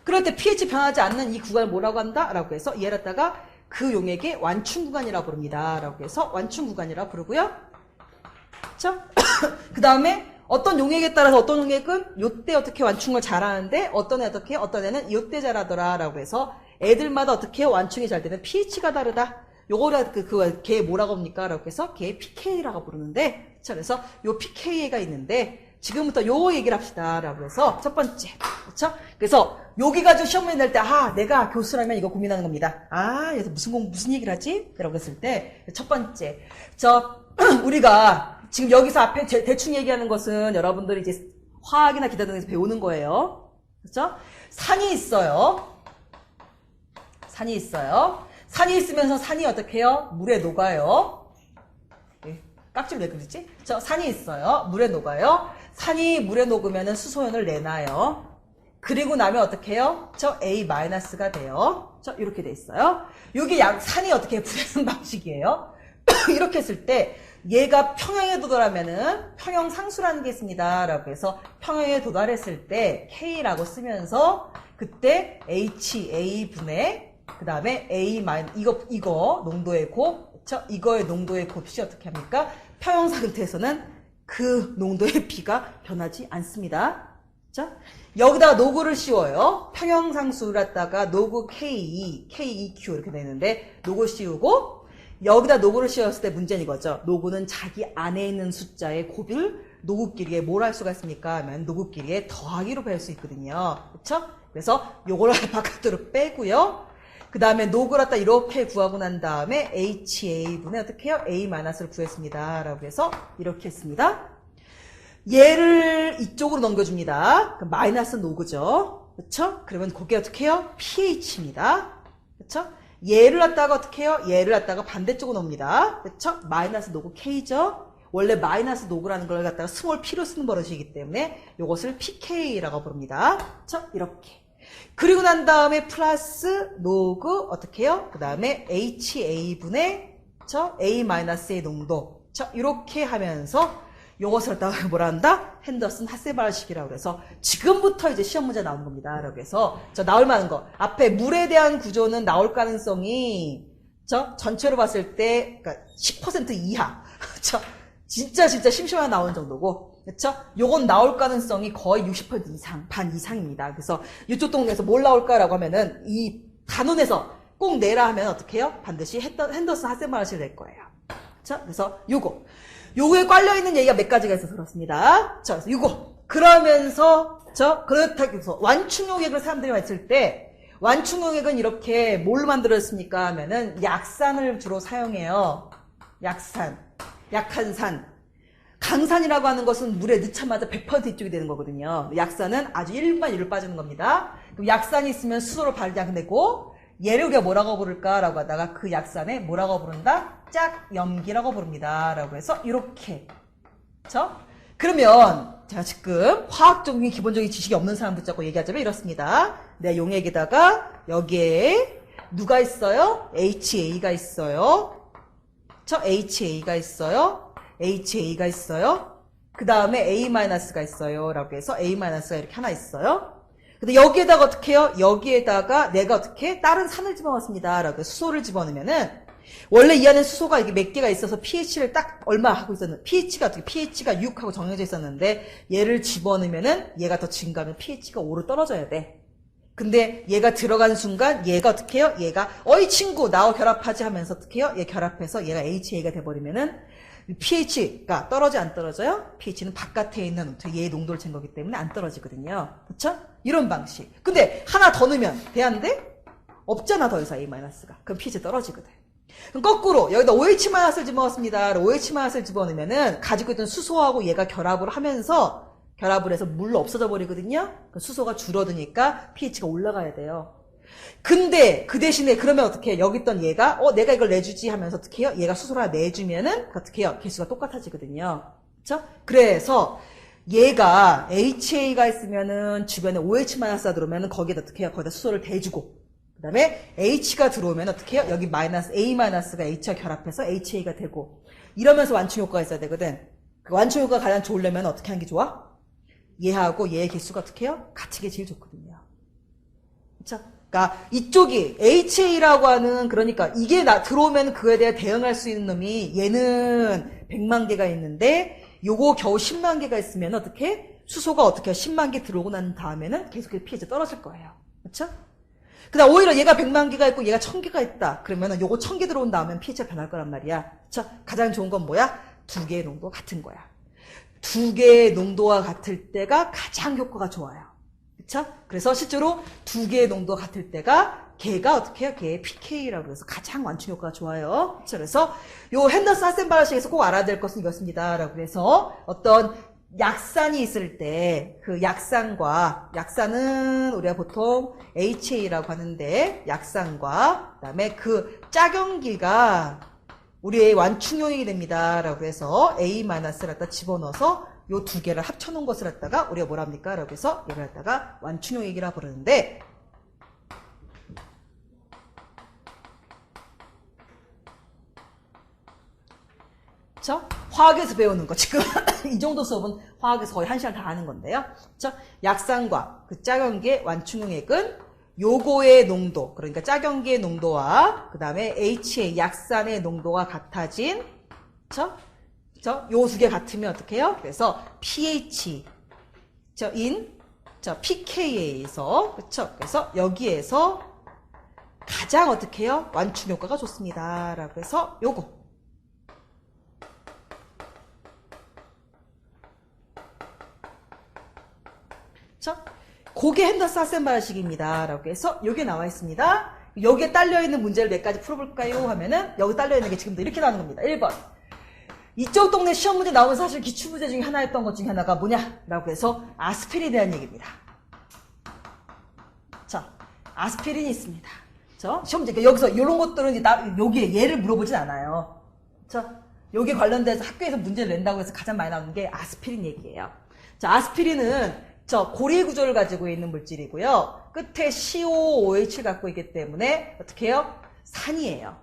그럴 때 pH 변하지 않는 이 구간을 뭐라고 한다? 라고 해서 얘를 갖다가 그 용액의 완충 구간이라고 부릅니다. 라고 해서 완충 구간이라고 부르고요. 그 다음에 어떤 용액에 따라서 어떤 용액은 요때 어떻게 완충을 잘하는데 어떤 애는 요때 잘하더라. 라고 해서 애들마다 어떻게 완충이 잘 되는 pH가 다르다. 요거를 걔 뭐라고 합니까? 라고 해서 걔 pK라고 부르는데, 그래서 요 pK가 있는데 지금부터 요 얘기를 합시다. 라고 해서 첫 번째. 그쵸? 그래서 여기 가지고 시험문제 낼 때, 내가 교수라면 이거 고민하는 겁니다. 그래서 무슨 얘기를 하지? 라고 했을 때, 첫 번째. 우리가 지금 여기서 앞에 대충 얘기하는 것은 여러분들이 이제 화학이나 기타 등에서 배우는 거예요. 그쵸? 산이 있어요. 산이 있으면서 산이 어떻게 해요? 물에 녹아요. 깍지를 왜 그러지? 산이 있어요. 물에 녹아요. 산이 물에 녹으면 수소연을 내놔요. 그리고 나면 어떻게 해요? A-가 돼요. 이렇게 돼 있어요. 이게 산이 어떻게 분해하는 방식이에요. 이렇게 했을 때 얘가 평형에 도달하면은 평형상수라는 게 있습니다. 라고 해서 평형에 도달했을 때 K라고 쓰면서 그때 HA분의 그 다음에 A- 이거 농도의 곱, 이거의 농도의 곱이 어떻게 합니까? 평형 상태에서는 그 농도의 B가 변하지 않습니다. 여기다가 노구를 씌워요. 평형상수를 갖다가 노구 KEQ 이렇게 되는데 노구 씌우고 여기다 노구를 씌웠을 때 문제는 이거죠. 노구는 자기 안에 있는 숫자의 곱을 노구끼리에 뭘 할 수가 있습니까? 하면 노구끼리에 더하기로 배울 수 있거든요. 그쵸? 그래서 요걸 바깥으로 빼고요. 그 다음에 노구를 갖다 이렇게 구하고 난 다음에 HA분의 어떻게 해요? A-를 구했습니다. 라고 해서 이렇게 했습니다. 얘를 이쪽으로 넘겨줍니다. 그럼 마이너스 노구죠. 그쵸? 그러면 그게 어떻게 해요? pH입니다. 그쵸? 얘를 갖다가 어떻게 해요? 얘를 갖다가 반대쪽으로 놓습니다. 그쵸? 마이너스 노구 K죠? 원래 마이너스 노구라는 걸 갖다가 스몰 P로 쓰는 버릇이기 때문에 이것을 pK라고 부릅니다. 그쵸? 이렇게. 그리고 난 다음에 플러스 로그 어떻게 해요? 그 다음에 HA분의 A-의 농도. 이렇게 하면서 요것을 갖다가 뭐라 한다? 핸더슨 하세바르식이라고 그래서 지금부터 이제 시험 문제 나오는 겁니다. 라고 해서 나올 만한 거. 앞에 물에 대한 구조는 나올 가능성이 전체로 봤을 때 그러니까 10% 이하. 진짜 심심하게 나오는 정도고. 그쵸? 요건 나올 가능성이 거의 60% 이상, 반 이상입니다. 그래서 이쪽 동네에서 뭘 나올까라고 하면은 이 단원에서 꼭 내라 하면 어떻게 해요? 반드시 핸더슨 하세바르식을 낼 거예요. 그쵸? 그래서 요거에 깔려있는 얘기가 몇 가지가 있어서 그렇습니다. 그래서 요거. 그러면서, 그렇다고 해서 완충용액을 사람들이 했을 때, 완충용액은 이렇게 뭘로 만들었습니까? 하면은 약산을 주로 사용해요. 약산. 약한 산. 강산이라고 하는 것은 물에 넣자마자 100% 이쪽이 되는 거거든요. 약산은 아주 1분만 1로 빠지는 겁니다. 그럼 약산이 있으면 수소를 발생되고, 얘를 우리가 뭐라고 부를까라고 하다가 그 약산에 뭐라고 부른다? 짝염기라고 부릅니다. 라고 해서 이렇게. 그쵸? 그러면 제가 지금 화학적인 기본적인 지식이 없는 사람들 자꾸 얘기하자면 이렇습니다. 내 용액에다가 여기에 누가 있어요? HA가 있어요. HA가 있어요. HA가 있어요. 그 다음에 A-가 있어요. 라고 해서 A-가 이렇게 하나 있어요. 근데 여기에다가 어떻게 해요? 여기에다가 내가 어떻게 다른 산을 집어넣습니다. 라고 해서 수소를 집어넣으면은 원래 이 안에 수소가 이게 몇 개가 있어서 pH를 딱 얼마 하고 있었는데 pH가 어떻게 pH가 6하고 정해져 있었는데 얘를 집어넣으면은 얘가 더 증가하면 pH가 5로 떨어져야 돼. 근데 얘가 들어간 순간 얘가 어떻게 해요? 얘가 어이 친구 나와 결합하지 하면서 어떻게 해요? 얘 결합해서 얘가 HA가 돼버리면은 pH가 안 떨어져요? pH는 바깥에 있는 얘의 농도를 잰 거기 때문에 안 떨어지거든요. 그쵸? 이런 방식. 근데 하나 더 넣으면 돼안돼? 없잖아 더 이상 A-가. 그럼 pH 떨어지거든. 그럼 거꾸로 여기다 OH-를 집어넣습니다. OH-를 집어넣으면은 가지고 있던 수소하고 얘가 결합을 해서 물로 없어져 버리거든요. 수소가 줄어드니까 pH가 올라가야 돼요. 근데 그 대신에 그러면 어떻게 해요? 여기 있던 얘가 내가 이걸 내주지 하면서 어떻게 해요? 얘가 수소를 하나 내주면은 어떻게 해요? 개수가 똑같아지거든요. 그쵸? 그래서 얘가 HA가 있으면은 주변에 OH-가 들어오면은 거기에다 어떻게 해요? 거기다 수소를 대주고 그 다음에 H가 들어오면 어떻게 해요? 여기 A-가 H와 결합해서 HA가 되고 이러면서 완충 효과가 있어야 되거든. 그 완충 효과가 가장 좋으려면 어떻게 하는 게 좋아? 얘하고 얘의 개수가 어떻게 해요? 같은 게 제일 좋거든요. 그쵸? 그러니까 이쪽이 HA라고 하는 그러니까 이게 들어오면 그거에 대해 대응할 수 있는 놈이 얘는 100만 개가 있는데 요거 겨우 10만 개가 있으면 어떻게? 수소가 어떻게 10만 개 들어오고 난 다음에는 계속해서 pH가 떨어질 거예요. 그쵸? 그다음 오히려 얘가 100만 개가 있고 얘가 1000개가 있다. 그러면은 요거 1000개 들어온 다음엔 pH가 변할 거란 말이야. 그쵸? 가장 좋은 건 뭐야? 두 개의 농도가 같은 거야. 두 개의 농도가 같을 때가 가장 효과가 좋아요. 그쵸? 그래서 실제로 두 개의 농도가 같을 때가 걔가 어떻게 해요? 걔의 pK라고 해서 가장 완충 효과가 좋아요. 그쵸? 그래서 요 핸더슨 하센바르식에서 꼭 알아야 될 것은 이것입니다. 라고 해서 어떤 약산이 있을 때 그 약산은 우리가 보통 HA라고 하는데 약산과 그다음에 그 짝염기가 우리의 완충용액이 됩니다. 라고 해서 A-를 갖다 집어넣어서 요 두 개를 합쳐놓은 것을 갖다가 우리가 뭐라 합니까? 라고 해서 얘를 갖다가 완충용액이라 부르는데 그쵸? 화학에서 배우는 거 지금 이 정도 수업은 화학에서 거의 1시간 다 하는 건데요. 그쵸? 약산과 그 짝염기의 완충용액은 요거의 농도 그러니까 짝염기의 농도와 그 다음에 HA 약산의 농도가 같아진 그쵸? 요 두 개 같으면 어떻게 해요? 그래서 pH pK에서 그쵸? 그래서 여기에서 가장 어떻게 해요? 완충 효과가 좋습니다. 라고 해서 요거 그게 핸더슨 하센바르식입니다. 라고 해서 여기에 나와 있습니다. 여기에 딸려있는 문제를 몇 가지 풀어볼까요? 하면은 여기 딸려있는 게 지금도 이렇게 나오는 겁니다. 1번. 이쪽 동네 시험 문제 나오면 사실 기출문제 중에 하나였던 것 중에 하나가 뭐냐? 라고 해서 아스피린에 대한 얘기입니다. 자, 아스피린이 있습니다. 시험 문제. 그러니까 여기서 이런 것들은 이제 여기에 얘를 물어보진 않아요. 여기 관련돼서 학교에서 문제를 낸다고 해서 가장 많이 나오는 게 아스피린 얘기예요. 자, 아스피린은 고리 구조를 가지고 있는 물질이고요. 끝에 COOH를 갖고 있기 때문에 어떻게 해요? 산이에요.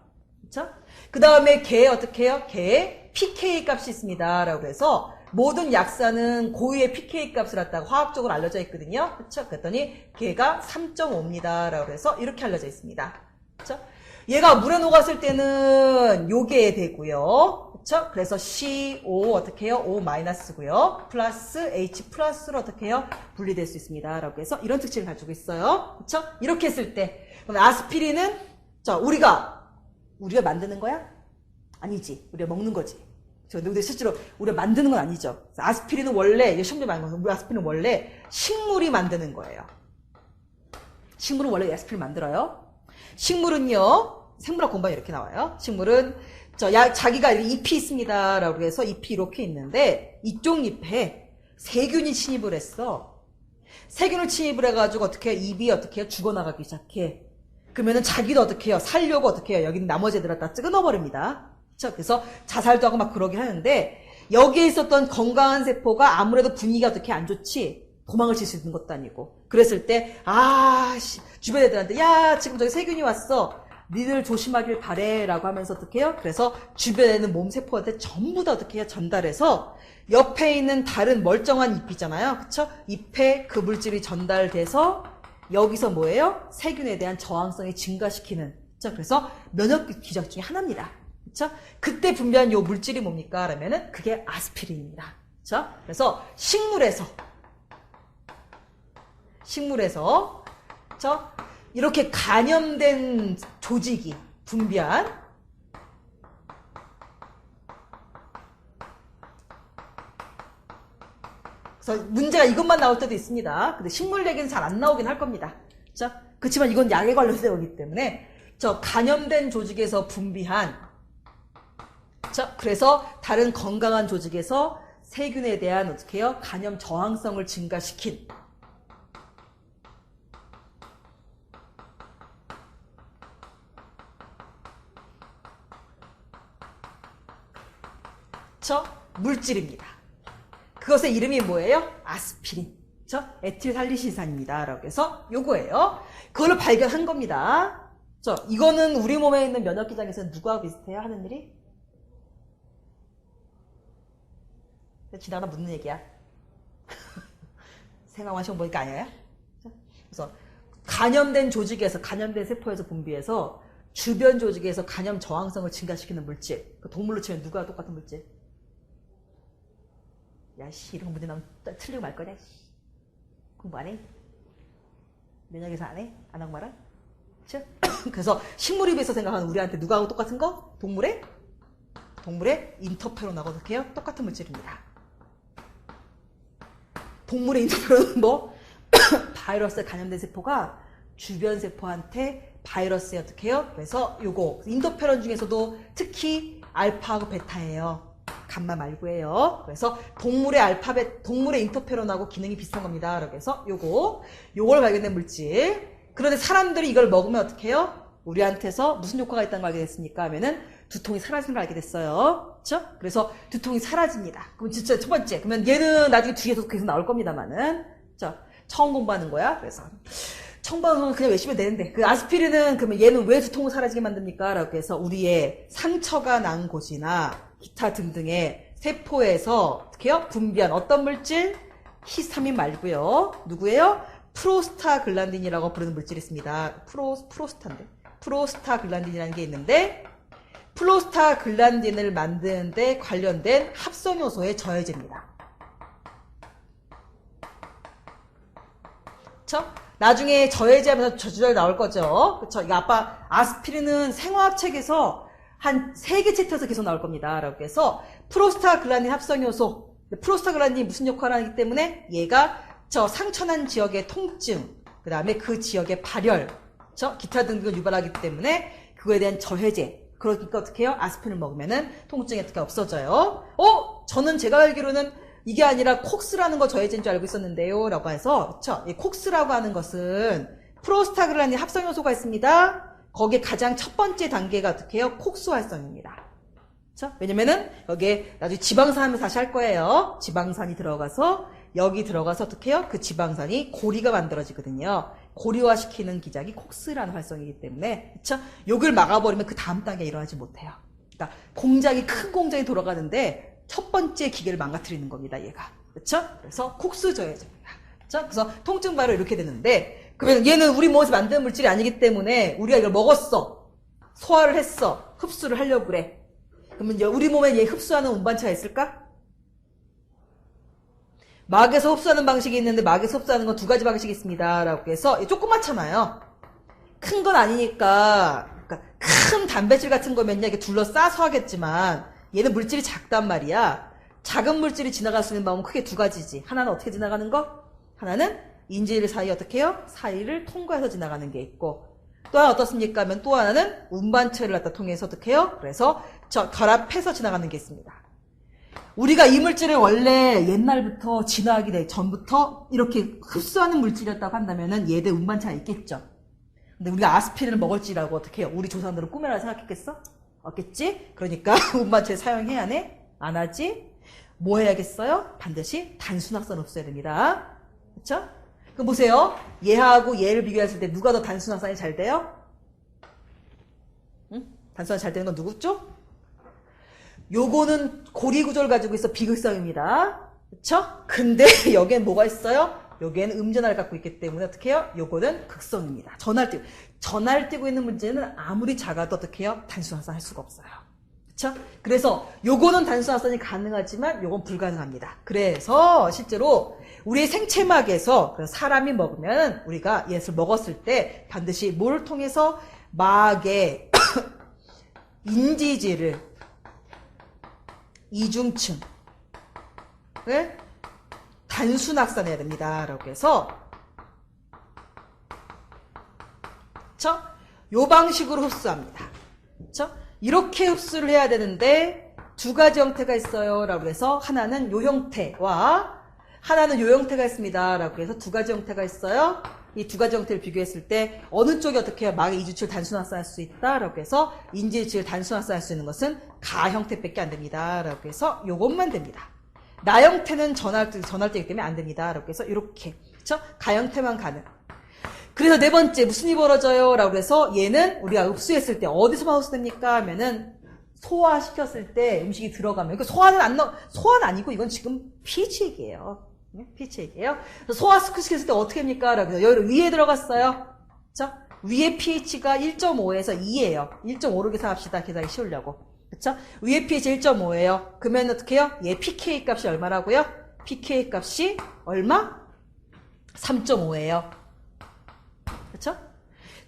그쵸? 그 다음에 걔 어떻게 해요? 걔 pK 값이 있습니다. 라고 해서 모든 약산은 고유의 pK 값을 갖다가 화학적으로 알려져 있거든요. 그쵸? 그랬더니 걔가 3.5입니다. 라고 해서 이렇게 알려져 있습니다. 그쵸? 얘가 물에 녹았을 때는 요게 되고요. 그쵸? 그래서 CO 어떻게 해요? O 마이너스고요. 플러스 H 플러스로 어떻게 해요? 분리될 수 있습니다. 라고 해서 이런 특징을 가지고 있어요. 그쵸? 이렇게 했을 때 그럼 아스피린은 우리가 만드는 거야? 아니지. 우리가 먹는 거지. 근데 실제로 우리가 만드는 건 아니죠. 아스피린은 원래 시험에 많은 거 아스피린은 원래 식물이 만드는 거예요. 식물은 원래 아스피린 만들어요. 식물은요, 생물학 공부에 이렇게 나와요. 식물은 자기가 잎이 있습니다. 라고 해서 잎이 이렇게 있는데 이쪽 잎에 세균이 침입을 했어. 세균을 침입을 해가지고 어떻게 해요? 잎이 어떻게 해요? 죽어나가기 시작해. 그러면은 자기도 어떻게 해요? 살려고 어떻게 해요? 여기는 나머지 애들을 다 끊어버립니다. 그쵸? 그래서 자살도 하고 막 그러긴 하는데 여기에 있었던 건강한 세포가 아무래도 분위기가 어떻게 안 좋지? 도망을 칠 수 있는 것도 아니고. 그랬을 때, 주변 애들한테, 야, 지금 저기 세균이 왔어. 니들 조심하길 바래. 라고 하면서 어떻게 해요? 그래서 주변에 있는 몸세포한테 전부 다 어떻게 해요? 전달해서 옆에 있는 다른 멀쩡한 잎이잖아요. 그쵸? 잎에 그 물질이 전달돼서 여기서 뭐예요? 세균에 대한 저항성이 증가시키는. 그쵸? 그래서 면역 기적 중에 하나입니다. 그쵸? 그때 분비한 요 물질이 뭡니까? 라면은 그게 아스피린입니다. 그쵸? 그래서 식물에서 그쵸? 이렇게 간염된 조직이 분비한 그래서 문제가 이것만 나올 때도 있습니다. 근데 식물 얘기는 잘 안 나오긴 할 겁니다. 그쵸? 그렇지만 이건 약에 관련된 거기 때문에 간염된 조직에서 분비한 그쵸? 그래서 다른 건강한 조직에서 세균에 대한 어떻게 해요? 간염 저항성을 증가시킨 물질입니다. 그것의 이름이 뭐예요? 아스피린. 에틸살리신산입니다. 라고 해서 요거예요. 그걸로 발견한 겁니다. 이거는 우리 몸에 있는 면역기장에서는 누구와 비슷해요? 하는 일이? 지나가다 묻는 얘기야. 생각만 시험 보니까 아니에요? 그래서 간염된 조직에서, 간염된 세포에서 분비해서 주변 조직에서 간염 저항성을 증가시키는 물질. 동물로 치면 누구와 똑같은 물질? 야, 이런 문제 나오면 틀리고 말 거냐? 공부 안 해? 면역에서 안 해? 안 하고 말아? 그쵸? 그래서 식물에 비해서 생각하는 우리한테 누구하고 똑같은 거? 동물의 인터페론하고 어떻게 해요? 똑같은 물질입니다. 동물의 인터페론은 뭐? 바이러스에 감염된 세포가 주변 세포한테 바이러스에 어떻게 해요? 그래서 요거 인터페론 중에서도 특히 알파하고 베타예요. 감마 말고예요. 그래서 동물의 인터페론하고 기능이 비슷한 겁니다. 그래서 요걸 발견된 물질. 그런데 사람들이 이걸 먹으면 어떻게 해요? 우리한테서 무슨 효과가 있다는 걸 알게 됐습니까? 하면은 두통이 사라지는 걸 알게 됐어요. 그쵸? 그래서 두통이 사라집니다. 그럼 진짜 첫 번째. 그러면 얘는 나중에 뒤에서 계속 나올 겁니다만은. 처음 공부하는 거야. 그래서. 청방은 그냥 열심히 되는데. 그 아스피린은 그러면 얘는 왜 두통을 사라지게 만듭니까? 라고 해서 우리의 상처가 난 곳이나 기타 등등의 세포에서 어떻게 해요? 분비한 어떤 물질? 히스타민 말고요. 누구예요? 프로스타글란딘이라고 부르는 물질이 있습니다. 프로스타글란딘이라는 게 있는데 프로스타글란딘을 만드는데 관련된 합성효소의 저해제입니다. 그쵸? 나중에 저해제하면서 저주절 나올 거죠. 그쵸? 이거 아스피린은 생화학책에서 한 3개 챕터에서 계속 나올 겁니다. 라고 해서 프로스타글란딘 합성효소. 프로스타글란딘이 무슨 역할을 하기 때문에 얘가 상처난 지역의 통증, 그 다음에 그 지역의 발열, 기타 등등을 유발하기 때문에 그거에 대한 저해제. 그러니까 어떻게 해요? 아스피린을 먹으면은 통증이 어떻게 없어져요. 저는 제가 알기로는 이게 아니라 콕스라는 거 저해제인 줄 알고 있었는데요. 라고 해서, 이 콕스라고 하는 것은 프로스타글란딘 합성효소가 있습니다. 거기에 가장 첫 번째 단계가 어떻게 해요? 콕스 활성입니다. 왜냐면은 여기에 나중에 지방산 하면 다시 할 거예요. 지방산이 들어가서 여기 들어가서 어떻게 해요? 그 지방산이 고리가 만들어지거든요. 고리화시키는 기작이 콕스라는 활성이기 때문에, 그쵸? 요걸 막아버리면 그 다음 단계가 일어나지 못해요. 그러니까 큰 공장이 돌아가는데 첫 번째 기계를 망가뜨리는 겁니다, 얘가. 그쵸? 그래서 콕스 저해제입니다. 그쵸? 그래서 통증 발효 이렇게 되는데, 그러면 얘는 우리 몸에서 만드는 물질이 아니기 때문에 우리가 이걸 먹었어. 소화를 했어. 흡수를 하려고 그래. 그러면 우리 몸에 얘 흡수하는 운반차가 있을까? 막에서 흡수하는 방식이 있는데 막에서 흡수하는 건 두 가지 방식이 있습니다. 라고 해서 조그맣잖아요. 큰 건 아니니까 그러니까 큰 단백질 같은 거면요 이게 둘러싸서 하겠지만 얘는 물질이 작단 말이야. 작은 물질이 지나갈 수 있는 방법은 크게 두 가지지. 하나는 어떻게 지나가는 거? 하나는 인지일 사이 어떻게 해요? 사이를 통과해서 지나가는 게 있고 또 하나 어떻습니까? 하면 또 하나는 운반체를 갖다 통해서 어떻게 해요? 그래서 결합해서 지나가는 게 있습니다. 우리가 이 물질을 원래 옛날부터 진화하기 전부터 이렇게 흡수하는 물질이었다고 한다면은 얘들 운반차가 있겠죠. 근데 우리가 아스피린을 먹을지라고 어떻게 해요? 우리 조상들은 꿈이라 생각했겠어? 없겠지? 그러니까 운반체 사용해야 하네? 안 하지? 뭐 해야겠어요? 반드시 단순합선 흡수해야 됩니다. 그쵸? 그럼 보세요. 얘하고 얘를 비교했을 때 누가 더 단순합선이 잘 돼요? 응? 단순합선이 잘 되는 건 누구죠? 요거는 고리 구조를 가지고 있어 비극성입니다. 그쵸? 근데 여기엔 뭐가 있어요? 여기에는 음전화를 갖고 있기 때문에 어떻게 해요? 요거는 극성입니다. 전하를 띄고 있는 문제는 아무리 작아도 어떻게 해요? 단순화선 할 수가 없어요. 그쵸? 그래서 요거는 단순화선이 가능하지만 요건 불가능합니다. 그래서 실제로 우리의 생체막에서 사람이 먹으면 우리가 얘를 먹었을 때 반드시 뭘 통해서 막의 인지질을 이중층을 단순확산해야 됩니다. 라고 해서 그쵸? 요 방식으로 흡수합니다. 그쵸? 이렇게 흡수를 해야 되는데 두 가지 형태가 있어요. 라고 해서 하나는 요 형태와 하나는 요 형태가 있습니다. 라고 해서 두 가지 형태가 있어요. 이 두 가지 형태를 비교했을 때 어느 쪽이 어떻게 해요? 막의 이주치를 단순확산할 수 있다. 라고 해서 인지주치를 단순확산할 수 있는 것은 가 형태밖에 안 됩니다. 라고 해서 요것만 됩니다. 나 형태는 전할때이기 때문에 안 됩니다. 라고 해서 이렇게 그쵸? 가 형태만 가능. 그래서 네 번째 무슨 일이 벌어져요? 라고 해서 얘는 우리가 흡수했을 때 어디서만 흡수됩니까? 하면은 소화시켰을 때 음식이 들어가면 소화는 아니고 이건 지금 pH 얘기예요. pH 얘기예요. 소화시켰을 때 어떻게 합니까? 라고 해서 여기 위에 들어갔어요. 그쵸? 위에 pH가 1.5에서 2예요. 1.5로 계산합시다. 계산하기 쉬우려고. 그쵸? 위에 pH 1.5예요. 그러면 어떻게 해요? 얘 pK 값이 얼마라고요? pK 값이 얼마? 3.5예요. 그쵸?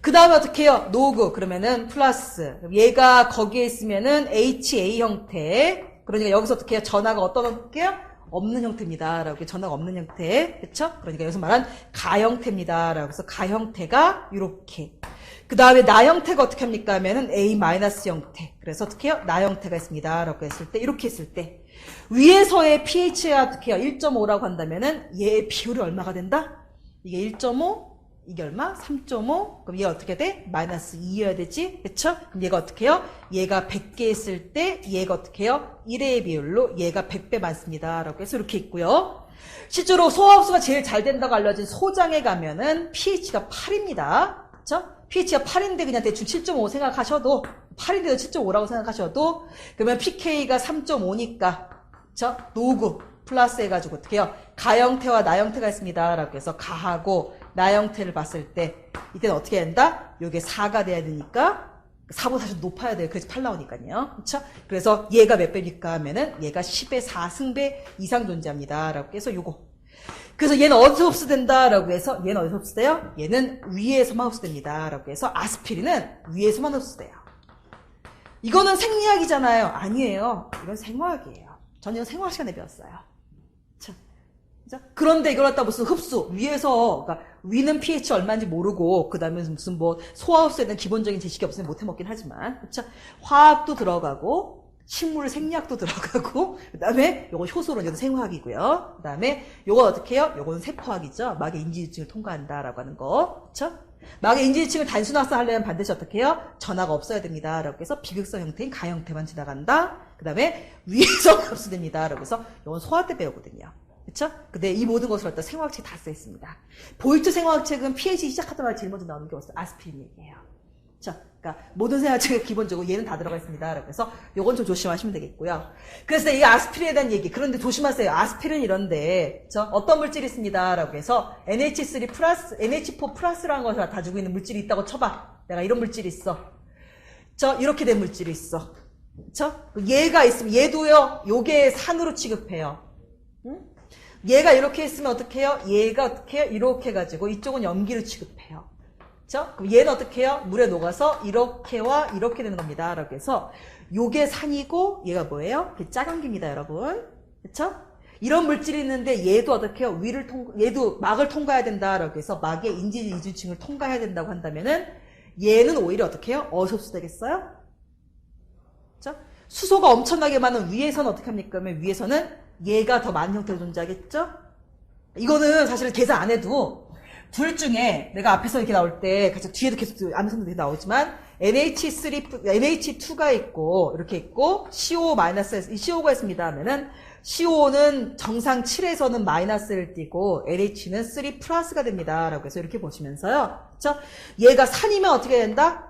그 다음에 어떻게 해요? 노그. 그러면은 플러스. 얘가 거기에 있으면은 HA 형태. 그러니까 여기서 어떻게 해요? 전하가 어떤 형태예요? 없는 형태입니다. 라고 전하가 없는 형태. 그쵸? 그러니까 여기서 말한 가 형태입니다. 라고 해서 가 형태가 이렇게. 그 다음에 나 형태가 어떻게 합니까? 하면은 A- 형태. 그래서 어떻게 해요? 나 형태가 있습니다. 라고 했을 때, 이렇게 했을 때. 위에서의 pH가 어떻게 해요? 1.5라고 한다면은 얘의 비율이 얼마가 된다? 이게 1.5, 이게 얼마? 3.5. 그럼 얘가 어떻게 돼? 마이너스 2여야 되지? 그쵸? 그럼 얘가 어떻게 해요? 얘가 100개 있을 때 얘가 어떻게 해요? 1의 비율로 얘가 100배 많습니다. 라고 해서 이렇게 있고요. 실제로 소화흡수가 제일 잘 된다고 알려진 소장에 가면은 pH가 8입니다. 그쵸? pH가 8인데 그냥 대충 7.5 생각하셔도 8인데도 7.5라고 생각하셔도 그러면 pK가 3.5니까 그쵸? 노구 플러스 해가지고 어떻게 해요? 가 형태와 나 형태가 있습니다. 라고 해서 가하고 나 형태를 봤을 때 이때는 어떻게 된다? 요게 4가 돼야 되니까 4보다 사실 높아야 돼요. 그래서 8 나오니까요. 그쵸? 그래서 얘가 몇 배입니까? 하면은 얘가 10의 4승배 이상 존재합니다. 라고 해서 요거. 그래서 얘는 어디서 흡수된다? 라고 해서 얘는 어디서 흡수돼요? 얘는 위에서만 흡수됩니다. 라고 해서 아스피린은 위에서만 흡수돼요. 이거는 생리학이잖아요. 아니에요. 이건 생화학이에요. 저는 생화학 시간에 배웠어요. 그런데 이걸 갖다 무슨 흡수 위에서 그러니까 위는 pH 얼마인지 모르고 그 다음에 무슨 뭐 소화흡수에 대한 기본적인 지식이 없으면 못해 먹긴 하지만 그쵸? 화학도 들어가고 식물 생리학도 들어가고 그 다음에 요거 효소론 이건 생화학이고요. 그 다음에 요건 어떻게 해요? 요건 세포학이죠. 막의 인지지층을 통과한다라고 하는 거 그쵸? 막의 인지지층을 단순화하려면 반드시 어떻게 해요? 전하가 없어야 됩니다. 라고 해서 비극성 형태인 가 형태만 지나간다. 그 다음에 위에서 흡수됩니다. 라고 해서 요건 소화 때 배우거든요. 그쵸? 근데 이 모든 것을 갖다 생화학책에 다 써 있습니다. 보이투 생화학책은 pH 시작하자마자 제일 먼저 나오는 게 뭐였어요? 아스피린 얘기예요. 그쵸? 그러니까 모든 생화학책에 기본적으로 얘는 다 들어가 있습니다. 그래서 요건 좀 조심하시면 되겠고요. 그래서 이 아스피린에 대한 얘기. 그런데 조심하세요. 아스피린 이런데 어떤 물질이 있습니다. 라고 해서 NH3 플러스, NH4 플러스라는 것을 가지고 있는 물질이 있다고 쳐봐. 내가 이런 물질이 있어. 이렇게 된 물질이 있어. 그쵸? 얘가 있으면 얘도요. 요게 산으로 취급해요. 응? 얘가 이렇게 있으면 어떻게 해요? 얘가 어떻게 해요? 이렇게 해가지고 이쪽은 염기로 취급해요. 그쵸? 그럼 얘는 어떻게 해요? 물에 녹아서 이렇게와 이렇게 되는 겁니다. 라고 해서 요게 산이고 얘가 뭐예요? 짜경기입니다, 여러분. 그쵸? 이런 물질이 있는데 얘도 어떻게 해요? 얘도 막을 통과해야 된다라고 해서 막의 인지 이중층을 통과해야 된다고 한다면은 얘는 오히려 어떻게 해요? 어섭수 되겠어요? 그쵸? 수소가 엄청나게 많은 위에서는 어떻게 합니까? 그러면 위에서는 얘가 더 많은 형태로 존재하겠죠? 이거는 사실 계산 안 해도 둘 중에 내가 앞에서 이렇게 나올 때 뒤에도 계속 안에서도 이렇게 나오지만 NH2가 있고 이렇게 있고 CO가 있습니다 하면은 CO는 정상 7에서는 마이너스를 띠고 NH는 3 플러스가 됩니다. 라고 해서 이렇게 보시면서요. 그쵸? 얘가 산이면 어떻게 된다?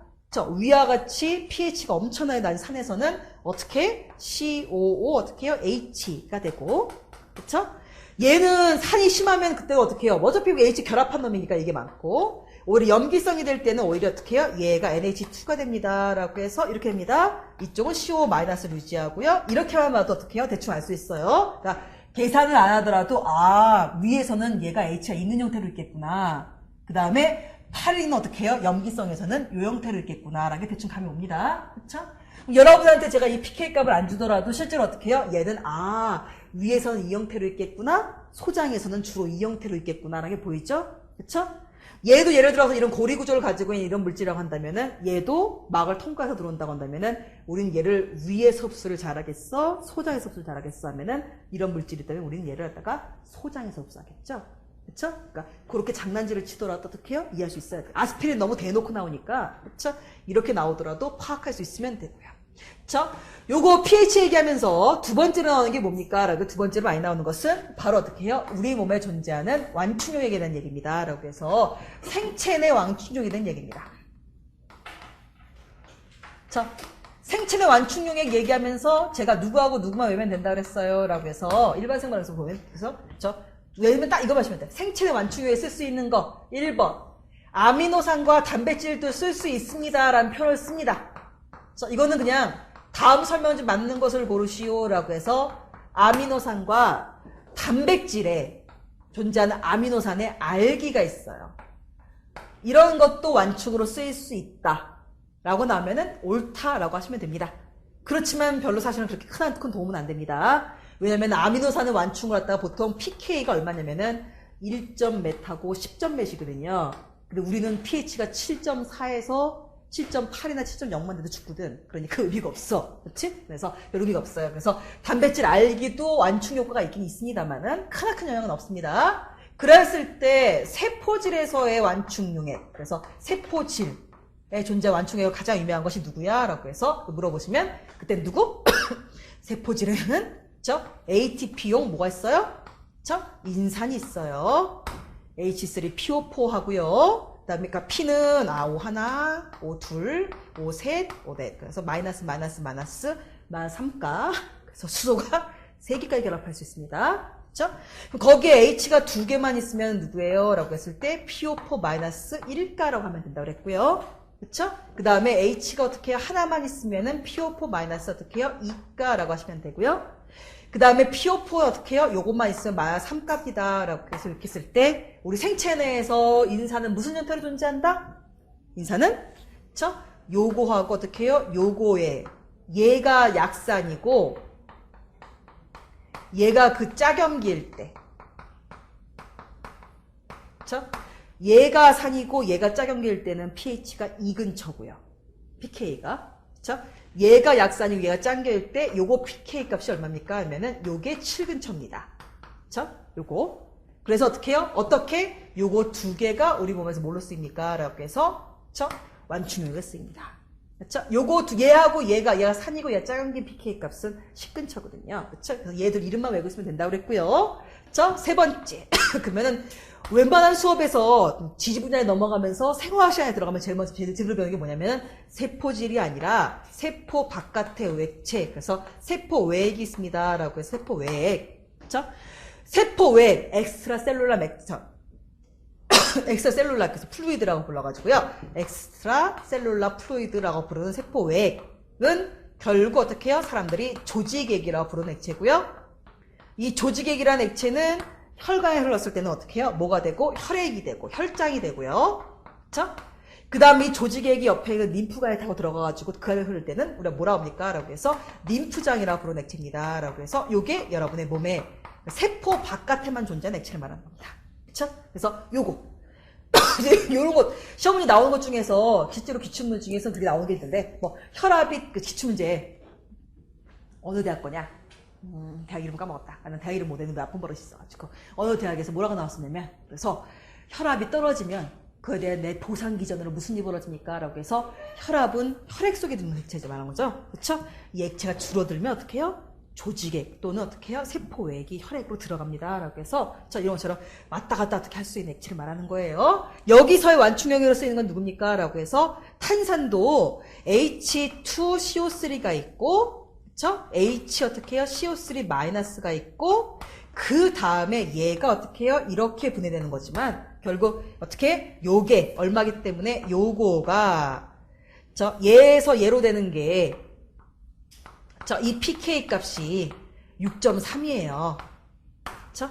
위와 같이 pH가 엄청나게 낮은 산에서는 어떻게? COO 어떻게 해요? H가 되고. 그쵸? 얘는 산이 심하면 그때 어떻게 해요? 어차피 H 결합한 놈이니까 이게 많고. 오히려 염기성이 될 때는 오히려 어떻게 해요? 얘가 NH2가 됩니다. 라고 해서 이렇게 됩니다. 이쪽은 CO-를 유지하고요. 이렇게 하면 어떻게 해요? 대충 알 수 있어요. 그러니까 계산을 안 하더라도 위에서는 얘가 H가 있는 형태로 있겠구나. 그 다음에 8은 어떻게 해요? 염기성에서는 요 형태로 있겠구나. 라는 게 대충 감이 옵니다. 그쵸? 여러분한테 제가 이 pK 값을 안 주더라도 실제로 어떻게 해요? 얘는 위에서는 이 형태로 있겠구나. 소장에서는 주로 이 형태로 있겠구나. 라는 게 보이죠? 그쵸? 얘도 예를 들어서 이런 고리 구조를 가지고 있는 이런 물질이라고 한다면은 얘도 막을 통과해서 들어온다고 한다면은 우리는 얘를 위에서 흡수를 잘하겠어? 소장에서 흡수를 잘하겠어? 하면은 이런 물질이 있다면 우리는 얘를 갖다가 소장에서 흡수하겠죠? 그쵸? 그러니까 그렇게 장난질을 치더라도 어떻게 해요? 이해할 수 있어야 돼요. 아스피린 너무 대놓고 나오니까 그쵸? 이렇게 나오더라도 파악할 수 있으면 되고요. 그쵸? 요거 pH 얘기하면서 두 번째로 나오는 게 뭡니까? 라고 두 번째로 많이 나오는 것은 바로 어떻게 해요? 우리 몸에 존재하는 완충욕에 대한 얘기입니다. 라고 해서 생체 내 완충욕에 대한 얘기입니다. 자, 생체 내 완충욕액 얘기하면서 제가 누구하고 누구만 외우면 된다 그랬어요. 라고 해서 일반 생활에서 보면 그래서 외우면 딱 이거 마시면 돼요. 생체 내 완충욕에 쓸 수 있는 거 1번 아미노산과 단백질도 쓸 수 있습니다. 라는 표현을 씁니다. 이거는 그냥 다음 설명지 맞는 것을 고르시오 라고 해서 아미노산과 단백질에 존재하는 아미노산의 알기가 있어요. 이런 것도 완충으로 쓰일 수 있다 라고 나오면은 옳다라고 하시면 됩니다. 그렇지만 별로 사실은 그렇게 큰 도움은 안 됩니다. 왜냐면 아미노산의 완충을 갖다가 보통 pK가 얼마냐면은 1.몇하고 10.몇이거든요. 근데 우리는 pH가 7.4에서 7.8이나 7.0만 돼도 죽거든. 그러니까 의미가 없어. 그렇지? 그래서 별 의미가 없어요. 그래서 단백질 알기도 완충 효과가 있긴 있습니다만은 크나큰 영향은 없습니다. 그랬을 때 세포질에서의 완충용액. 그래서 세포질에 존재 완충액으로 가장 유명한 것이 누구야? 라고 해서 물어보시면 그때 누구? 세포질에는 ATP용 뭐가 있어요? 인산이 있어요. H3PO4 하고요. 그다음에 그러니까 P는 O1, O2, O3, O4. 그래서 마이너스 3가. 그래서 수소가 3개까지 결합할 수 있습니다. 그렇죠? 거기에 H가 2개만 있으면 누구예요? 라고 했을 때 PO4-1가라고 하면 된다고 그랬고요. 그렇죠? 그다음에 H가 어떻게 해요? 하나만 있으면은 PO4- 어떻게 해요? 2가라고 하시면 되고요. 그 다음에 PO4 어떻게 해요? 요것만 있으면 마이너스 3값이다. 라고 해서 이렇게 했을 때, 우리 생체 내에서 인산은 무슨 형태로 존재한다? 인산은? 그쵸? 요거하고 어떻게 해요? 요거에, 얘가 약산이고, 얘가 그 짝염기일 때. 그쵸? 얘가 산이고, 얘가 짝염기일 때는 pH가 2 근처고요. pK가. 그쵸? 얘가 약산이고 얘가 짠겨일 때 요거 pK 값이 얼마입니까? 하면은 요게 7 근처입니다. 그쵸? 요거. 그래서 어떻게 해요? 어떻게? 요거 두 개가 우리 몸에서 뭘로 쓰입니까? 라고 해서 완충용으로 쓰입니다. 그쵸? 요거 얘하고 얘가 산이고 얘가 작은 게 pK 값은 10 근처거든요. 그쵸? 그래서 얘들 이름만 외우고 있으면 된다고 그랬고요. 그쵸? 세 번째. 그러면은 웬만한 수업에서 지지분야에 넘어가면서 생화학 시간에 들어가면 제일 먼저 제대로 배우는 게 뭐냐면 세포질이 아니라 세포 바깥의 외체. 그래서 세포 외액이 있습니다. 라고 해서 세포 외액. 그쵸? 세포 외액, 엑스트라셀룰라 엑스트라셀룰라, 그래서 플루이드라고 불러가지고요. 엑스트라셀룰라 플루이드라고 부르는 세포 외액은 결국 어떻게 해요? 사람들이 조직액이라고 부르는 액체고요. 이 조직액이라는 액체는 혈관에 흘렀을 때는 어떻게 해요? 뭐가 되고? 혈액이 되고, 혈장이 되고요. 그쵸? 그 다음에 이 조직액이 옆에 림프관에 타고 들어가가지고 그 안에 흐를 때는 우리가 뭐라고 합니까? 라고 해서 림프장이라고 부르는 액체입니다. 라고 해서 요게 여러분의 몸에 세포 바깥에만 존재하는 액체를 말하는 겁니다. 그쵸? 그래서 요거. 이제 요런 것, 시험 문제 나오는 것 중에서, 실제로 기출문제 중에서 그게 나오는 게 있는데, 뭐, 혈압이 그 기출문제, 어느 대학 거냐? 대학 이름 까먹었다. 나는 대학 이름 못 했는데 나쁜 버릇이 있어가지고. 어느 대학에서 뭐라고 나왔었냐면, 그래서 혈압이 떨어지면, 그에 대한 내 보상 기전으로 무슨 일이 벌어집니까? 라고 해서, 혈압은 혈액 속에 드는 액체죠. 말하는 거죠. 그쵸? 이 액체가 줄어들면 어떻게 해요? 조직액 또는 어떻게 해요? 세포 외액이 혈액으로 들어갑니다. 라고 해서 자 이런 것처럼 왔다 갔다 어떻게 할 수 있는 액체를 말하는 거예요. 여기서의 완충형으로 쓰이는 건 누굽니까? 라고 해서 탄산도 H2CO3가 있고 그쵸? H 어떻게 해요? CO3-가 있고 그 다음에 얘가 어떻게 해요? 이렇게 분해되는 거지만 결국 어떻게 요게 얼마기 때문에 요거가 얘에서 얘로 되는 게 이 pK 값이 6.3이에요. 그쵸?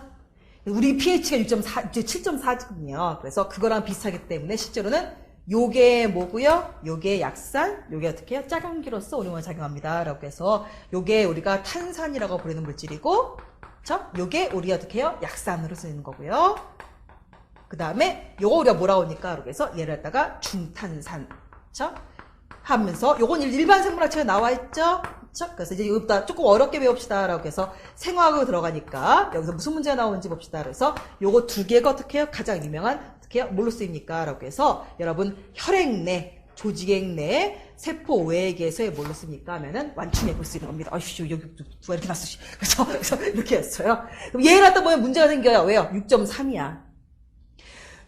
우리 pH가 6.4, 7.4거든요. 그래서 그거랑 비슷하기 때문에 실제로는 요게 뭐고요? 요게 약산, 요게 어떻게 해요? 짜강기로서 오염을 작용합니다. 라고 해서 요게 우리가 탄산이라고 부르는 물질이고, 그쵸? 요게 우리 어떻게 해요? 약산으로 쓰이는 거고요. 그 다음에 요거 우리가 뭐라고 하니까, 라고 해서 얘를 갖다가 중탄산. 그쵸? 하면서 요건 일반 생물학책에 나와 있죠? 그쵸? 그래서 이제 이거보다 조금 어렵게 배웁시다 라고 해서 생화학으로 들어가니까 여기서 무슨 문제가 나오는지 봅시다. 그래서 요거 두 개가 어떻게 해요? 가장 유명한 어떻게 해요? 뭘로 쓰입니까? 라고 해서 여러분 혈액 내, 조직액 내, 세포 외액에서의 뭘로 씁니까? 하면은 완충액으로 쓰이는 겁니다. 아이씨 여기 누가 이렇게 놨어. 그래서 이렇게 했어요. 그럼 얘를 갖다 보면 문제가 생겨요. 왜요? 6.3이야.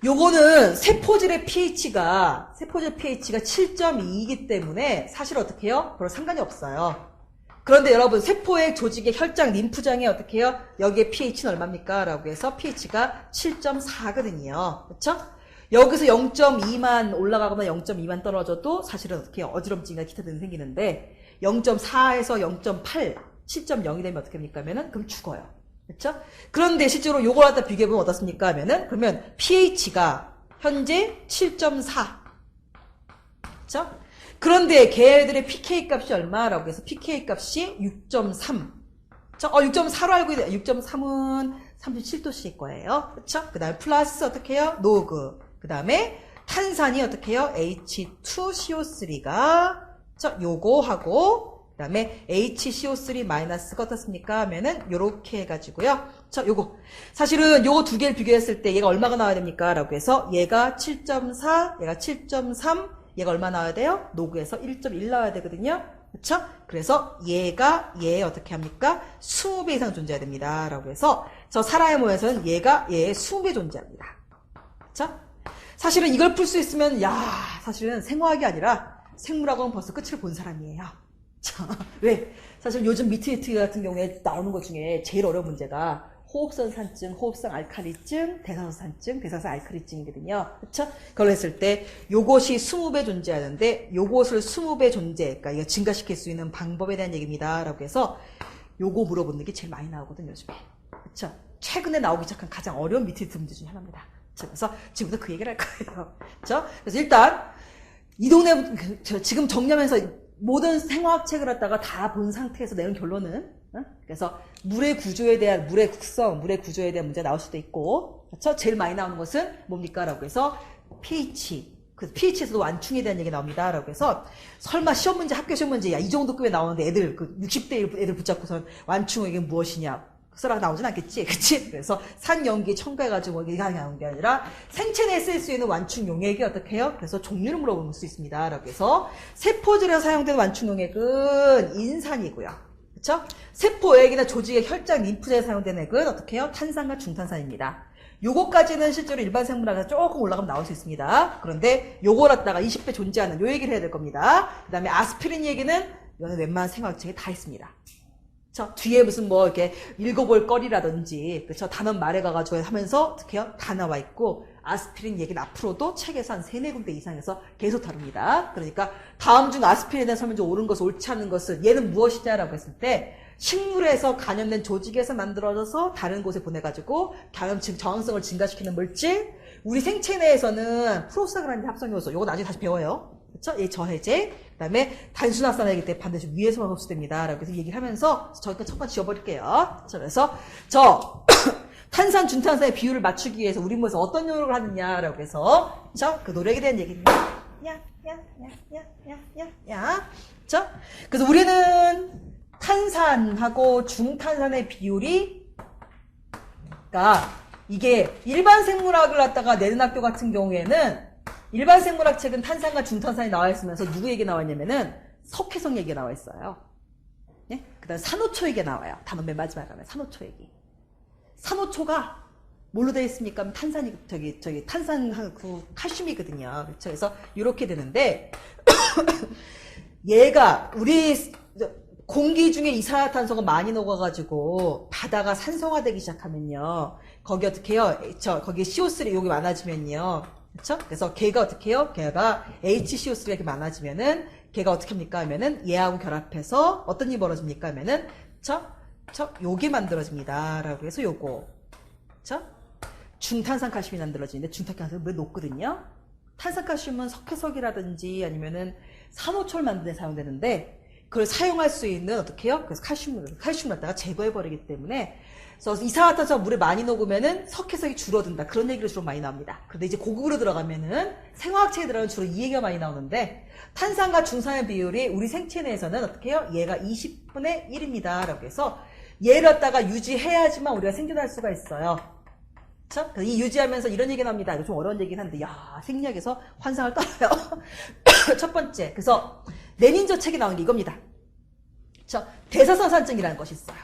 요거는 세포질의 pH가 7.2이기 때문에 사실 어떻게 해요? 별로 상관이 없어요. 그런데 여러분 세포의 조직의 혈장, 림프장에 어떻게 해요? 여기에 pH는 얼마입니까? 라고 해서 pH가 7.4거든요. 그쵸? 여기서 0.2만 올라가거나 0.2만 떨어져도 사실은 어떻게 해요? 어지럼증이나 기타 등이 생기는데 0.4에서 0.8, 7.0이 되면 어떻게 됩니까? 하면은 그럼 죽어요. 그렇죠? 그런데 실제로 요걸 갖다 비교해보면 어떻습니까? 하면은 그러면 pH가 현재 7.4. 그렇죠? 그런데 걔들의 pK 값이 얼마라고 해서 pK 값이 6.3. 6.4로 알고 있어요. 6.3은 37도씨일 거예요. 그렇죠? 그다음에 플러스 어떻게 해요? 노그. 그다음에 탄산이 어떻게 해요? H2CO3가 요거 하고 그 다음에 HCO3- 어떻습니까? 하면은 요렇게 해가지고요. 요거 사실은 요거 두 개를 비교했을 때 얘가 얼마가 나와야 됩니까? 라고 해서 얘가 7.4, 얘가 7.3, 얘가 얼마 나와야 돼요? 노그에서 1.1 나와야 되거든요. 그쵸? 그래서 얘 어떻게 합니까? 20배 이상 존재해야 됩니다. 라고 해서 저 사람의 몸에서는 얘의 20배 존재합니다. 그쵸? 사실은 이걸 풀 수 있으면 사실은 생화학이 아니라 생물학은 벌써 끝을 본 사람이에요. 자, 왜? 사실 요즘 미트리트 같은 경우에 나오는 것 중에 제일 어려운 문제가 호흡성 산증, 호흡성 알칼리증, 대사성 알칼리증이거든요. 그쵸? 그걸 했을 때 요것이 20배 존재하는데 요것을 20배 그러니까 이거 증가시킬 수 있는 방법에 대한 얘기입니다. 라고 해서 요거 물어보는 게 제일 많이 나오거든요, 요즘에. 그쵸? 최근에 나오기 시작한 가장 어려운 미트리트 문제 중에 하나입니다. 그래서 지금부터 그 얘기를 할 거예요. 그쵸? 그래서 일단 이 동네 지금 정리하면서 모든 생화학 책을 갖다가 다 본 상태에서 내는 결론은 그래서 물의 구조에 대한 물의 국성, 물의 구조에 대한 문제가 나올 수도 있고 그렇죠? 제일 많이 나오는 것은 뭡니까? 라고 해서 pH 그 pH에서도 완충에 대한 얘기 나옵니다. 라고 해서 설마 학교 시험 문제 이 정도 급에 나오는데 애들 그 60대 애들 붙잡고선 완충액이 무엇이냐 흡수라가 나오진 않겠지, 그치? 그래서 산염기 첨가해가지고 이게 나온 게 아니라 생체 내에 쓸 수 있는 완충 용액이 어떻게 해요? 그래서 종류를 물어볼 수 있습니다. 라고 해서 세포질에 사용되는 완충 용액은 인산이고요. 그쵸? 세포액이나 조직의 혈장, 림프제에 사용되는 액은 어떻게 해요? 탄산과 중탄산입니다. 요거까지는 실제로 일반 생물학에서 조금 올라가면 나올 수 있습니다. 그런데 요걸 갖다가 20배 존재하는 요 얘기를 해야 될 겁니다. 그 다음에 아스피린 얘기는 이거는 웬만한 생화학책에 다 있습니다. 그쵸? 뒤에 무슨 뭐 이렇게 읽어볼 거리라든지, 그쵸? 단원 말에 가가지고 하면서 어떻게 해요? 다 나와 있고, 아스피린 얘기는 앞으로도 책에서 한 3-4군데 이상에서 계속 다룹니다. 그러니까 다음 중 아스피린에 대한 설명 중 옳은 것은 옳지 않은 것은 얘는 무엇이냐라고 했을 때, 식물에서 감염된 조직에서 만들어져서 다른 곳에 보내가지고 저항성을 증가시키는 물질, 우리 생체 내에서는 프로스타글란딘 합성 요소, 요거 나중에 다시 배워요. 그쵸? 얘 저해제, 그 다음에 단순합산하기 때문에 반드시 위에서만 흡수됩니다. 라고 해서 얘기를 하면서 저기까지 첫번 지워버릴게요. 그래서 탄산, 중탄산의 비율을 맞추기 위해서 우리 몸에서 어떤 노력을 하느냐라고 해서 그 노력에 대한 얘기입니다. 그래서 우리는 탄산하고 중탄산의 비율이, 그러니까 이게 일반 생물학을 갖다가 내는 학교 같은 경우에는 일반 생물학 책은 탄산과 중탄산이 나와 있으면서 누구 얘기 나와 있냐면은 석회성 얘기가 나와 있어요. 예? 그 다음에 산호초 얘기가 나와요. 단원 맨 마지막에 가면 산호초 얘기. 산호초가 뭘로 되어 있습니까? 탄산이, 탄산, 칼슘이거든요. 그렇죠? 그래서 이렇게 되는데, 얘가 우리 공기 중에 이산화탄소가 많이 녹아가지고 바다가 산성화되기 시작하면요. 거기 어떻게 해요? 거기 CO3 여기 많아지면요. 그쵸? 그래서 걔가 어떻게 해요? 걔가 HCO3가 이렇게 많아지면은 걔가 어떻게 합니까? 하면은 얘하고 결합해서 어떤 일이 벌어집니까? 하면은 요게 만들어집니다. 라고 해서 요거. 그쵸? 중탄산칼슘이 만들어지는데 중탄산칼슘은 왜 녹거든요? 탄산칼슘은 석회석이라든지 아니면은 산호초를 만드는 데 사용되는데 그걸 사용할 수 있는 어떻게 해요? 그래서 칼슘을 갖다가 제거해버리기 때문에 그래서 이산화탄소가 물에 많이 녹으면은 석회석이 줄어든다. 그런 얘기를 주로 많이 나옵니다. 그런데 이제 고급으로 들어가면은 생화학책에 들어가면 주로 이 얘기가 많이 나오는데 탄산과 중산의 비율이 우리 생체 내에서는 어떻게 해요? 얘가 20분의 1입니다. 라고 해서 얘를 갖다가 유지해야지만 우리가 생존할 수가 있어요. 그쵸? 이 유지하면서 이런 얘기 나옵니다. 이거 좀 어려운 얘기긴 한데, 야, 생리학에서 환상을 떨어요. 첫 번째. 그래서, 레닌저 책에 나온 게 이겁니다. 그쵸? 대사선산증이라는 것이 있어요.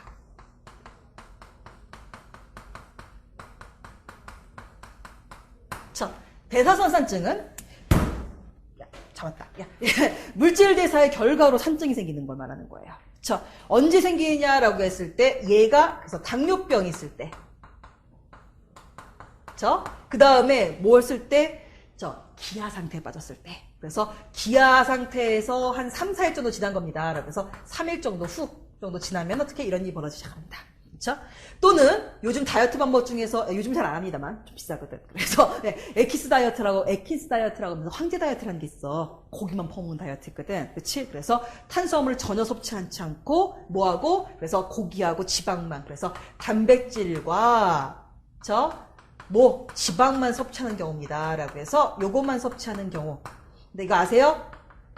그쵸? 대사선산증은, 야, 잡았다. 야, 물질 대사의 결과로 산증이 생기는 걸 말하는 거예요. 그쵸? 언제 생기냐라고 했을 때, 얘가, 그래서 당뇨병이 있을 때, 그 다음에 뭐 했을 때? 기아 상태에 빠졌을 때. 그래서 기아 상태에서 한 3-4일 정도 지난 겁니다. 그래서 3일 정도 후 정도 지나면 어떻게 이런 일이 벌어지기 시작합니다. 그쵸? 또는 요즘 다이어트 방법 중에서, 요즘 잘 안 합니다만, 좀 비싸거든. 그래서, 에키스 다이어트라고 하면서 황제 다이어트라는 게 있어. 고기만 퍼먹는 다이어트 있거든. 그치? 그래서 탄수화물을 전혀 섭취하지 않고, 뭐하고? 그래서 고기하고 지방만. 그래서 단백질과, 지방만 섭취하는 경우입니다. 라고 해서 요것만 섭취하는 경우. 근데 이거 아세요?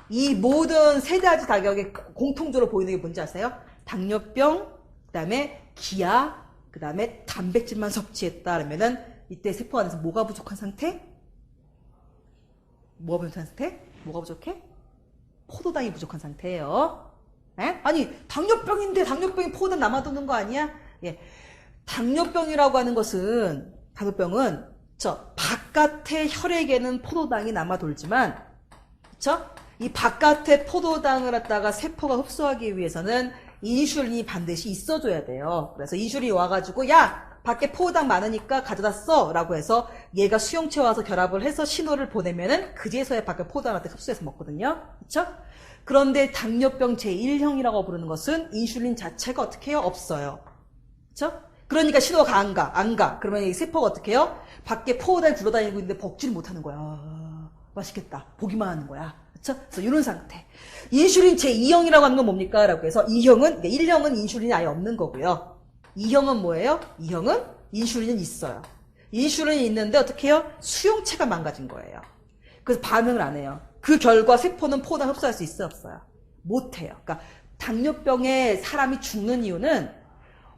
이 모든 세 가지 가격에 공통적으로 보이는 게 뭔지 아세요? 당뇨병, 그 다음에 기아, 그 다음에 단백질만 섭취했다. 그러면은 이때 세포 안에서 뭐가 부족한 상태? 뭐가 부족한 상태? 뭐가 부족해? 포도당이 부족한 상태예요. 에? 아니, 당뇨병인데 당뇨병이 포도당 남아도는 거 아니야? 예. 당뇨병이라고 하는 것은 당뇨병은 바깥의 혈액에는 포도당이 남아 돌지만 이 바깥의 포도당을 갖다가 세포가 흡수하기 위해서는 인슐린이 반드시 있어줘야 돼요. 그래서 인슐린이 와가지고 야 밖에 포도당 많으니까 가져다 써 라고 해서 얘가 수용체 와서 결합을 해서 신호를 보내면은 그제서야 밖에 포도당을 흡수해서 먹거든요. 그쵸? 그런데 당뇨병 제1형이라고 부르는 것은 인슐린 자체가 어떻게 해요? 없어요. 그쵸? 그러니까 신호가 안 가. 그러면 이 세포가 어떻게 해요? 밖에 포도당이 굴러다니고 있는데 먹지를 못하는 거야. 맛있겠다. 보기만 하는 거야. 그쵸? 그래서 이런 상태. 인슐린 제2형이라고 하는 건 뭡니까? 라고 해서 2형은, 1형은 인슐린이 아예 없는 거고요. 2형은 뭐예요? 2형은 인슐린은 있어요. 인슐린이 있는데 어떻게 해요? 수용체가 망가진 거예요. 그래서 반응을 안 해요. 그 결과 세포는 포도당 흡수할 수 있어요? 없어요? 못 해요. 그러니까 당뇨병에 사람이 죽는 이유는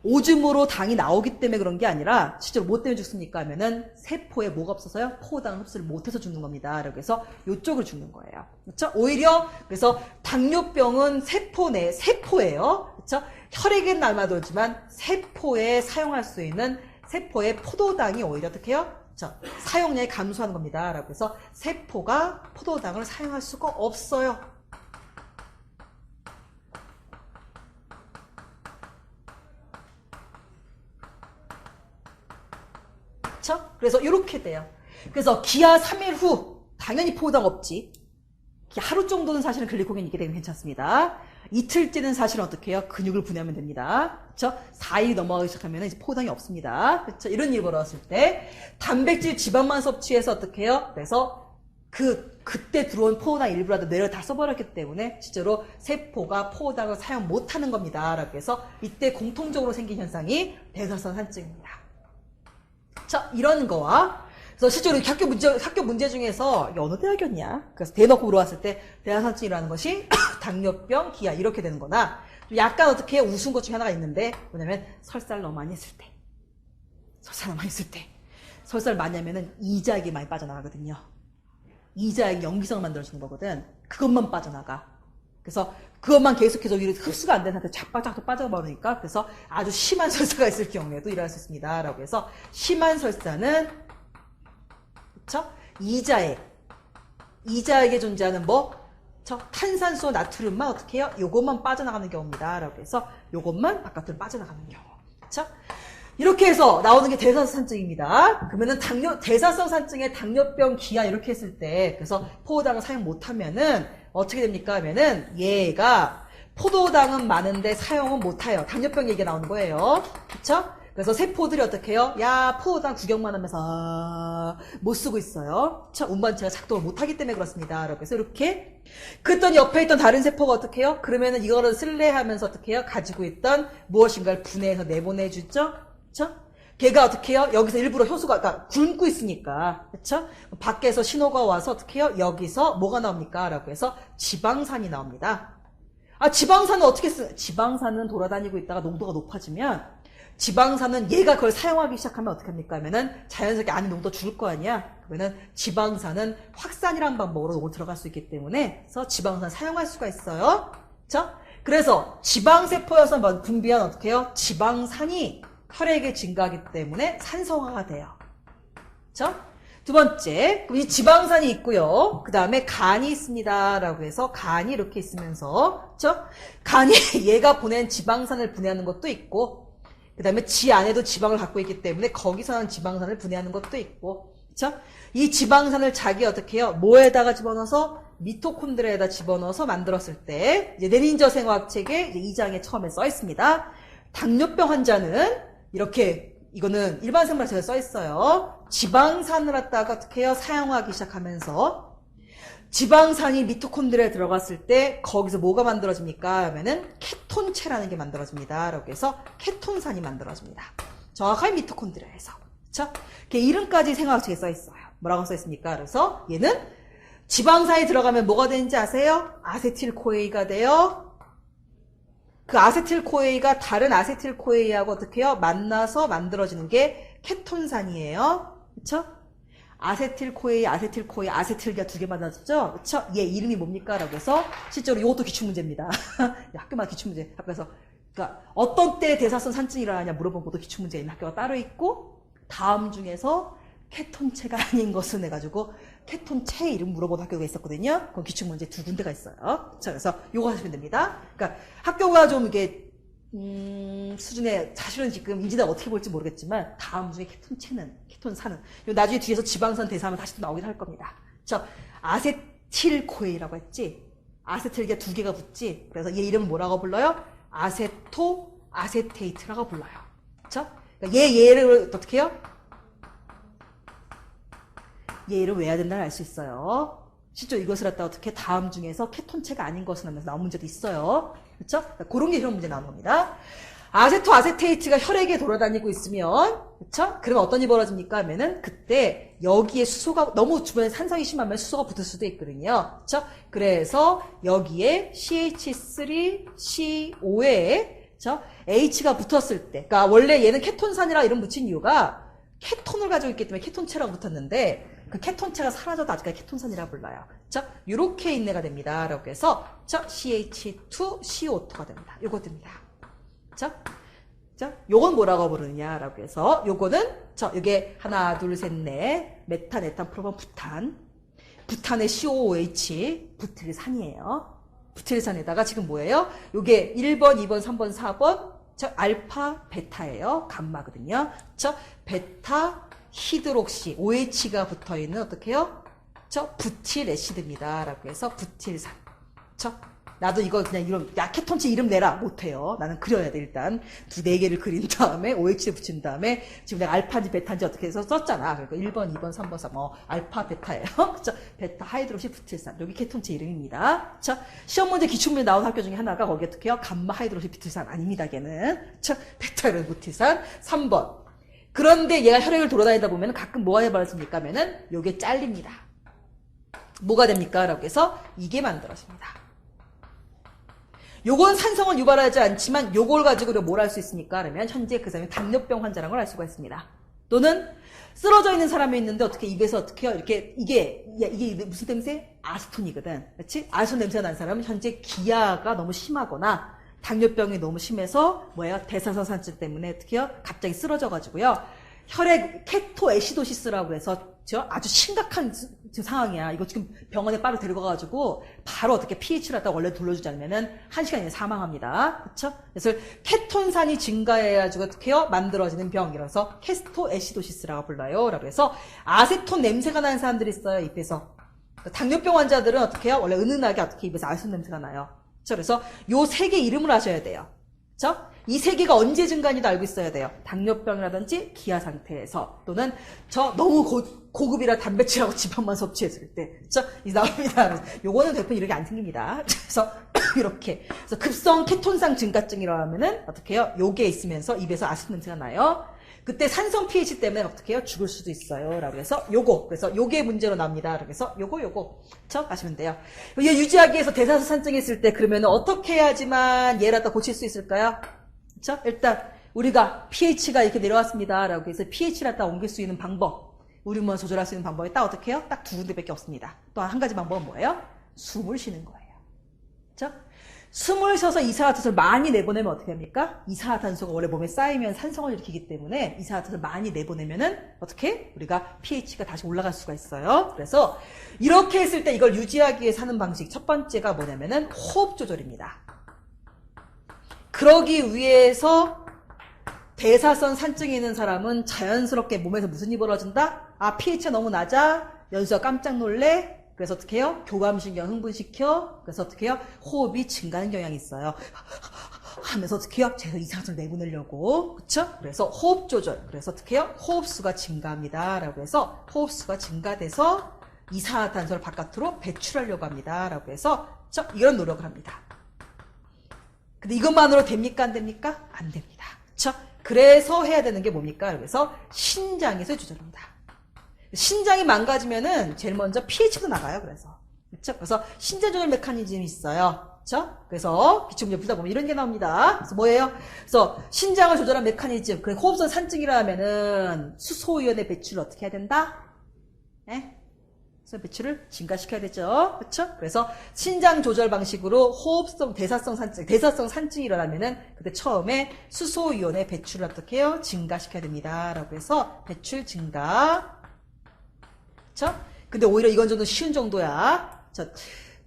오줌으로 당이 나오기 때문에 그런 게 아니라 실제로 뭐 때문에 죽습니까 하면은 세포에 뭐가 없어서요? 포도당을 흡수를 못해서 죽는 겁니다. 그래서 이쪽으로 죽는 거예요. 그렇죠? 오히려 그래서 당뇨병은 세포예요. 그렇죠? 혈액엔 남아돌지만 세포에 사용할 수 있는 세포의 포도당이 오히려 어떻게 해요? 사용량이 감소하는 겁니다. 라고 해서 세포가 포도당을 사용할 수가 없어요. 그쵸? 그래서 이렇게 돼요. 그래서 기아 3일 후 당연히 포도당 없지. 하루 정도는 사실은 글리코겐이 있게 되면 괜찮습니다. 이틀째는 사실은 어떻게 해요? 근육을 분해하면 됩니다. 그쵸? 4일이 넘어가기 시작하면 이제 포도당이 없습니다. 그쵸? 이런 일이 벌어졌을 때 단백질 지방만 섭취해서 어떻게 해요? 그래서 그때 들어온 포도당 일부라도 내려 다 써버렸기 때문에 실제로 세포가 포도당을 사용 못하는 겁니다. 라고 해서 이때 공통적으로 생긴 현상이 대사성 산증입니다. 자, 이런 거와 그래서 실제로 학교 문제 중에서 이게 어느 대학이었냐? 그래서 대놓고 물어봤을 때 대사산증이라는 것이 당뇨병, 기아 이렇게 되는 거나 약간 어떻게 우스운 것 중에 하나가 있는데 뭐냐면 설사를 너무 많이 했을 때 설사를 많이 하면은 이자액이 많이 빠져나가거든요. 이자액이 염기성을 만들어주는 거거든. 그것만 빠져나가. 그래서 그것만 계속해서 흡수가 안 되는 상태 작박작박 빠져버리니까 그래서 아주 심한 설사가 있을 경우에도 일어날 수 있습니다. 라고 해서 심한 설사는 그쵸? 이자액에 존재하는 탄산수 나트륨만 어떻게 해요? 요것만 빠져나가는 경우입니다. 라고 해서 요것만 바깥으로 빠져나가는 경우. 그쵸? 이렇게 해서 나오는 게 대사성 산증입니다. 그러면은 대사성 산증에 당뇨병, 기아 이렇게 했을 때 그래서 포도당을 사용 못하면은 어떻게 됩니까? 하면은 얘가 포도당은 많은데 사용은 못해요. 당뇨병 얘기가 나오는 거예요. 그쵸? 그래서 세포들이 어떻게 해요? 야, 포도당 구경만 하면서 못 쓰고 있어요. 그쵸? 운반체가 작동을 못하기 때문에 그렇습니다. 그래서 이렇게 그랬더니 옆에 있던 다른 세포가 어떻게 해요? 그러면은 이거를 쓸래 하면서 어떻게 해요? 가지고 있던 무엇인가를 분해해서 내보내주죠? 그쵸? 걔가 어떻게 해요? 여기서 일부러 효소가, 그러니까 굶고 있으니까. 그쵸? 밖에서 신호가 와서 어떻게 해요? 여기서 뭐가 나옵니까? 라고 해서 지방산이 나옵니다. 지방산은 어떻게 지방산은 돌아다니고 있다가 농도가 높아지면 지방산은 얘가 그걸 사용하기 시작하면 어떻게 합니까? 하면은 자연스럽게 안에 농도 줄을 거 아니야? 그러면은 지방산은 확산이라는 방법으로 들어갈 수 있기 때문에 그래서 지방산 사용할 수가 있어요. 그쵸? 그래서 지방세포에서 분비한 어떻게 해요? 지방산이 혈액에 증가하기 때문에 산성화가 돼요. 그쵸? 두 번째, 이 지방산이 있고요. 그 다음에 간이 있습니다. 라고 해서 간이 이렇게 있으면서, 그쵸? 간이 얘가 보낸 지방산을 분해하는 것도 있고, 그 다음에 지 안에도 지방을 갖고 있기 때문에 거기서 난 지방산을 분해하는 것도 있고, 그쵸? 이 지방산을 자기 어떻게 해요? 뭐에다가 집어넣어서? 미토콘드리아에다 집어넣어서 만들었을 때, 이제 내린저 생화학책에 이제 2장에 처음에 써 있습니다. 당뇨병 환자는 이렇게, 이거는 일반 생물학책에 써 있어요. 지방산을 갖다가 어떻게 해요? 사용하기 시작하면서, 지방산이 미토콘드리아에 들어갔을 때 거기서 뭐가 만들어집니까? 하면은 케톤체라는 게 만들어집니다. 라고 해서 케톤산이 만들어집니다. 정확하게 미토콘드리아에서. 그쵸? 이름까지 생화학책에 써 있어요. 뭐라고 써 있습니까? 그래서 얘는 지방산이 들어가면 뭐가 되는지 아세요? 아세틸코에이가 돼요. 그 아세틸코에이가 다른 아세틸코에이하고 어떻게 해요? 만나서 만들어지는 게 케톤산이에요. 그쵸? 아세틸코에이, 아세틸기가 두 개 만나졌죠? 그쵸? 얘 이름이 뭡니까? 라고 해서 실제로 이것도 기출문제입니다. 학교마다 기출문제. 학교에서 그러니까 어떤 때 대사성 산증이 일어나냐 물어본 것도 기출문제 있는 학교가 따로 있고 다음 중에서 케톤체가 아닌 것은 해가지고 케톤체 이름 물어본 학교가 있었거든요. 그건 기출문제 두 군데가 있어요. 자, 그래서 요거 하시면 됩니다. 그러니까 학교가 좀 이게 수준에 사실은 지금 인지대 어떻게 볼지 모르겠지만 다음 중에 케톤산은 나중에 뒤에서 지방산 대사하면 다시 또 나오긴 할 겁니다. 아세틸코에이라고 했지. 아세틸기가 두 개가 붙지. 그래서 얘 이름은 뭐라고 불러요? 아세토아세테이트라고 불러요. 그쵸? 그러니까 얘를 어떻게 해요? 얘 이름 외워야 된다는 알 수 있어요. 실제로 이것을 갖다 어떻게 다음 중에서 케톤체가 아닌 것을 하면서 나온 문제도 있어요. 그렇죠? 그런 게 이런 문제 나오는 겁니다. 아세토아세테이트가 혈액에 돌아다니고 있으면, 그렇죠? 그러면 어떤 일이 벌어집니까? 하면은 그때 여기에 수소가 너무 주변에 산성이 심하면 수소가 붙을 수도 있거든요. 그렇죠? 그래서 여기에 CH3, CO5에 저 H가 붙었을 때, 그러니까 원래 얘는 케톤산이라 이름 붙인 이유가 케톤을 가지고 있기 때문에 케톤체라고 붙었는데 그 케톤체가 사라져도 아직까지 케톤산이라 불러요. 자, 요렇게 인내가 됩니다. 라고 해서 자, CH2CO2가 됩니다. 요거 됩니다. 자, 요건 뭐라고 부르느냐라고 해서 요거는 자, 요게 하나, 둘, 셋, 넷 메탄, 에탄, 프로판, 부탄의 COOH 부틸산이에요. 부틸산에다가 지금 뭐예요? 요게 1번, 2번, 3번, 4번 저 알파, 베타예요. 감마거든요. 저 베타 히드록시 OH가 붙어있는 어떻게 해요? 저 부틸에시드입니다. 라고 해서 부틸산. 나도 이거 그냥 이름, 야, 케톤체 이름 내라. 못해요. 나는 그려야 돼, 일단. 네 개를 그린 다음에, OH를 붙인 다음에, 지금 내가 알파인지 베타인지 어떻게 해서 썼잖아. 그러니까 1번, 2번, 3번, 4번. 알파, 베타예요. 그쵸? 베타, 하이드록시, 부틸산. 여기 케톤체 이름입니다. 그쵸? 시험 문제 기출문제 나온 학교 중에 하나가 거기 어떻게 해요? 감마, 하이드록시, 부틸산. 아닙니다, 걔는. 그쵸? 베타, 이런 부틸산. 3번. 그런데 얘가 혈액을 돌아다니다 보면 가끔 뭐가 해버렸습니까? 하면은, 요게 잘립니다. 뭐가 됩니까? 라고 해서, 이게 만들어집니다. 요건 산성을 유발하지 않지만 요걸 가지고 우리가 뭘 할 수 있습니까? 그러면 현재 그 사람이 당뇨병 환자라는 걸 알 수가 있습니다. 또는 쓰러져 있는 사람이 있는데 어떻게 입에서 어떻게 해요? 이렇게 이게 무슨 냄새? 아스톤이거든. 그렇지? 아스톤 냄새가 난 사람은 현재 기아가 너무 심하거나 당뇨병이 너무 심해서 뭐예요? 대사선산증 때문에 어떻게 해요? 갑자기 쓰러져 가지고요. 혈액 케토에시도시스라고 해서 아주 심각한 지금 상황이야. 이거 지금 병원에 빠르게 데려가가지고 바로 어떻게 pH를 갖다 원래 돌려주지 않으면은 1시간 이내 사망합니다. 그쵸? 그래서 케톤산이 증가해가지고 어떻게 해요? 만들어지는 병이라서 케토에시도시스라고 불러요. 라고 해서 아세톤 냄새가 나는 사람들이 있어요. 입에서. 당뇨병 환자들은 어떻게 해요? 원래 은은하게 어떻게 입에서 아세톤 냄새가 나요. 그쵸? 그래서 요 세 개 이름을 아셔야 돼요. 그쵸? 이 세 개가 언제 증가한지도 알고 있어야 돼요. 당뇨병이라든지 기아 상태에서 또는 저 너무 고급이라 단백질하고 지방만 섭취했을 때, 그쵸? 이 나옵니다. 요거는 대부분 이렇게 안 생깁니다. 그래서 이렇게 그래서 급성 케톤상 증가증이라고 하면은 어떻게 해요? 요게 있으면서 입에서 아스톤 냄새가 나요. 그때 산성 pH 때문에 어떻게 해요? 죽을 수도 있어요. 라고 해서 요거. 그래서 요게 문제로 나옵니다. 그래서 요거. 그쵸? 아시면 돼요. 얘 유지하기 위해서 대사선산증이 있을 때 그러면 어떻게 해야지만 얘를 갖다 고칠 수 있을까요? 그쵸? 일단 우리가 pH가 이렇게 내려왔습니다. 라고 해서 pH를 갖다 옮길 수 있는 방법. 우리 몸을 조절할 수 있는 방법이 딱 어떻게 해요? 딱 두 군데밖에 없습니다. 또 한 가지 방법은 뭐예요? 숨을 쉬는 거예요. 그쵸? 숨을 쉬어서 이산화탄소를 많이 내보내면 어떻게 합니까? 이산화탄소가 원래 몸에 쌓이면 산성을 일으키기 때문에 이산화탄소를 많이 내보내면은 어떻게? 우리가 pH가 다시 올라갈 수가 있어요. 그래서 이렇게 했을 때 이걸 유지하기 위해서 하는 방식 첫 번째가 뭐냐면은 호흡 조절입니다. 그러기 위해서 대사선 산증이 있는 사람은 자연스럽게 몸에서 무슨 일이 벌어진다? 아, pH가 너무 낮아? 연수가 깜짝 놀래? 그래서 어떻게 해요? 교감신경 흥분시켜. 그래서 어떻게 해요? 호흡이 증가하는 경향이 있어요. 하면서 어떻게 해요? 제가 이산화탄소를 내보내려고. 그쵸? 그래서 호흡 조절. 그래서 어떻게 해요? 호흡수가 증가합니다. 라고 해서 호흡수가 증가돼서 이산화탄소를 바깥으로 배출하려고 합니다. 라고 해서 이런 노력을 합니다. 근데 이것만으로 됩니까? 안 됩니까? 안 됩니다. 그쵸? 그래서 해야 되는 게 뭡니까? 그래서 신장에서 조절합니다. 신장이 망가지면은 제일 먼저 pH도 나가요. 그래서 신장 조절 메커니즘이 있어요. 그렇죠? 그래서 기출문제 풀다 보면 이런 게 나옵니다. 그래서 뭐예요? 그래서 신장을 조절한 메커니즘, 그 호흡성 산증이라면은 수소이온의 배출을 어떻게 해야 된다? 네? 수소 배출을 증가시켜야 되죠. 그렇죠? 그래서 신장 조절 방식으로 호흡성 대사성 산증이 일어나면은 그때 처음에 수소이온의 배출을 어떻게 해요? 증가시켜야 됩니다. 라고 해서 배출 증가. 그쵸? 근데 오히려 이건 좀 쉬운 정도야.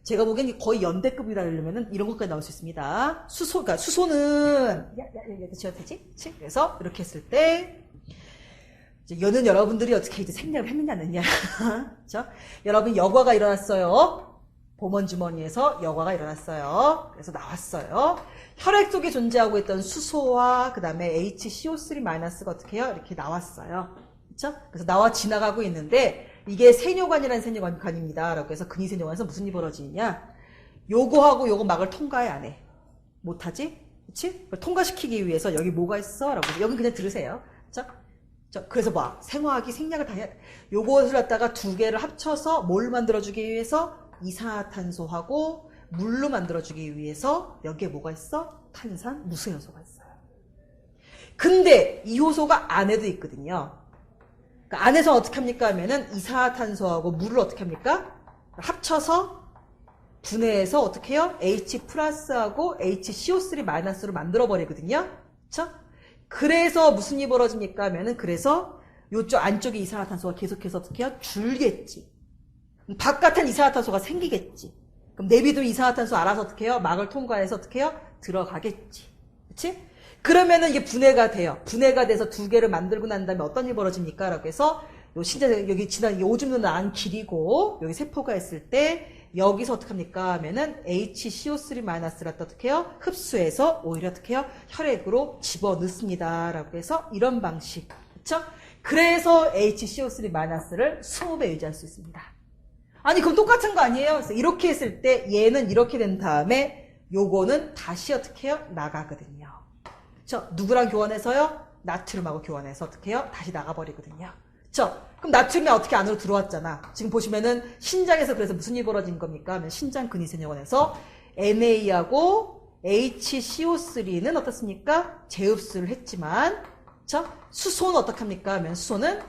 제가 보기엔 거의 연대급이라 그러면은 이런 것까지 나올 수 있습니다. 그러니까 수소는, 지어도 되지? 그래서 이렇게 했을 때, 이제 여는 여러분들이 어떻게 이제 생략을 했느냐, 안 했느냐. 그쵸? 여러분, 여과가 일어났어요. 보먼 주머니에서 여과가 일어났어요. 그래서 나왔어요. 혈액 속에 존재하고 있던 수소와 그 다음에 HCO3-가 어떻게 해요? 이렇게 나왔어요. 그쵸? 그래서 나와 지나가고 있는데, 이게 세뇨관이라는 세뇨관입니다. 라고 해서 근위세뇨관에서 무슨 일이 벌어지느냐? 요거하고 요거 막을 통과해, 안 해? 못하지? 그치? 통과시키기 위해서 여기 뭐가 있어? 라고. 여기 그냥 들으세요. 그래서 뭐, 생화학이 생략을 다 해야 돼. 요것을 갖다가 두 개를 합쳐서 뭘 만들어주기 위해서? 이산화탄소하고 물로 만들어주기 위해서 여기에 뭐가 있어? 탄산, 무수 요소가 있어요. 근데 이 효소가 안에도 있거든요. 그러니까 안에서 어떻게 합니까 하면은 이산화탄소하고 물을 어떻게 합니까? 합쳐서 분해해서 어떻게 해요? H 플러스하고 HCO3 마이너스로 만들어 버리거든요. 그쵸? 그래서 무슨 일이 벌어집니까 하면은 그래서 요쪽 안쪽에 이산화탄소가 계속해서 어떻게 해요? 줄겠지. 바깥엔 이산화탄소가 생기겠지. 그럼 내비도 이산화탄소 알아서 어떻게 해요? 막을 통과해서 어떻게 해요? 들어가겠지. 그치? 그러면은 이게 분해가 돼요. 분해가 돼서 두 개를 만들고 난 다음에 어떤 일이 벌어집니까? 라고 해서 요 신장 여기 지난 오줌 누는 안 길이고 여기 세포가 있을 때 여기서 어떻게 합니까? 하면은 HCO3-를 어떻게 해요? 흡수해서 오히려 어떻게 해요? 혈액으로 집어넣습니다. 라고 해서 이런 방식. 그쵸? 그래서 HCO3-를 20배 유지할 수 있습니다. 아니 그럼 똑같은 거 아니에요? 그래서 이렇게 했을 때 얘는 이렇게 된 다음에 요거는 다시 어떻게 해요? 나가거든요. 그쵸? 누구랑 교환해서요? 나트륨하고 교환해서 어떻게 해요? 다시 나가버리거든요. 그쵸? 그럼 나트륨이 어떻게 안으로 들어왔잖아. 지금 보시면은 신장에서 그래서 무슨 일이 벌어진 겁니까? 하면 신장 근위세뇨관에서 NA하고 HCO3는 어떻습니까? 재흡수를 했지만, 그쵸? 수소는 어떻게 합니까? 하면 수소는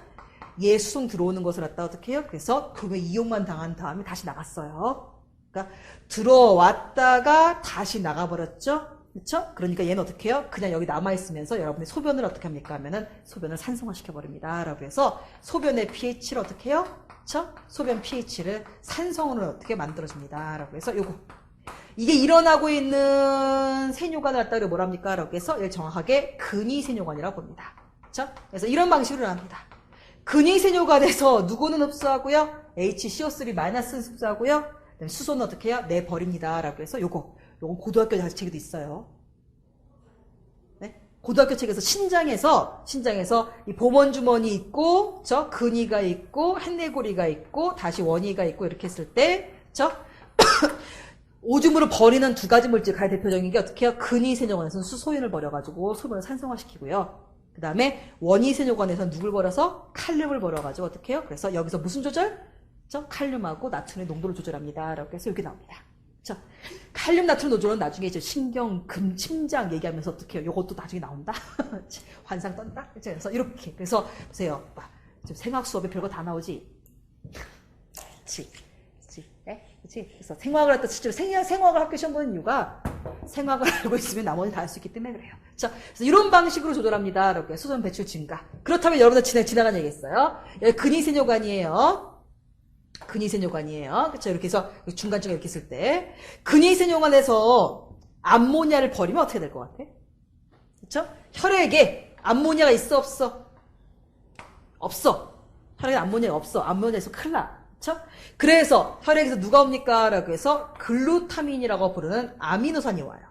얘 수송 들어오는 것을 갖다 어떻게 해요? 그래서 교배 이용만 당한 다음에 다시 나갔어요. 그러니까 들어왔다가 다시 나가버렸죠? 그쵸? 그러니까 얘는 어떻게 해요? 그냥 여기 남아있으면서 여러분의 소변을 어떻게 합니까? 하면은 소변을 산성화시켜버립니다. 라고 해서 소변의 pH를 어떻게 해요? 그쵸? 소변 pH를 산성으로 어떻게 만들어줍니다. 라고 해서 요거. 이게 일어나고 있는 세뇨관을 갖다 뭐라 합니까? 라고 해서 얘를 정확하게 근위세뇨관이라고 봅니다. 그쵸? 그래서 이런 방식으로 합니다. 근위세뇨관에서 누구는 흡수하고요? HCO3- 흡수하고요? 수소는 어떻게 해요? 내버립니다. 라고 해서 요거 고등학교 책에도 있어요. 네? 고등학교 책에서 신장에서 이 보먼주머니 있고, 근위가 있고, 햇내고리가 있고, 다시 원위가 있고, 이렇게 했을 때, 오줌으로 버리는 두 가지 물질 가장 대표적인 게 어떻게 해요? 근위세뇨관에서는 수소연을 버려가지고 소변을 산성화시키고요. 그 다음에 원위세뇨관에서는 누굴 버려서? 칼륨을 버려가지고 어떻게 해요? 그래서 여기서 무슨 조절? 칼륨하고 나트륨의 농도를 조절합니다. 라고 해서 여기 나옵니다. 자, 칼륨 나트륨 노즐은 나중에 이제 심장 얘기하면서 어떻게 해요? 요것도 나중에 나온다? 환상 떤다? 그래서 이렇게. 그래서 보세요. 지금 생화학 수업에 별거 다 나오지? 그치. 네? 그치? 그래서 생화학을 했다, 실제로 생화학을 학교 시험 보는 이유가 생화학을 알고 있으면 나머지 다 할 수 있기 때문에 그래요. 자, 그래서 이런 방식으로 조절합니다. 이렇게 수소변 배출 증가. 그렇다면 여러분들 지나간 얘기했어요. 여기 근위세뇨관이에요. 근위세뇨관이에요. 그쵸? 이렇게 해서 중간중간 이렇게 했을 때. 근위세뇨관에서 암모니아를 버리면 어떻게 될 것 같아? 그쵸? 혈액에 암모니아가 있어, 없어? 없어. 혈액에 암모니아가 없어. 암모니아 있어 큰일 나. 그쵸? 그래서 혈액에서 누가 옵니까? 라고 해서 글루타민이라고 부르는 아미노산이 와요.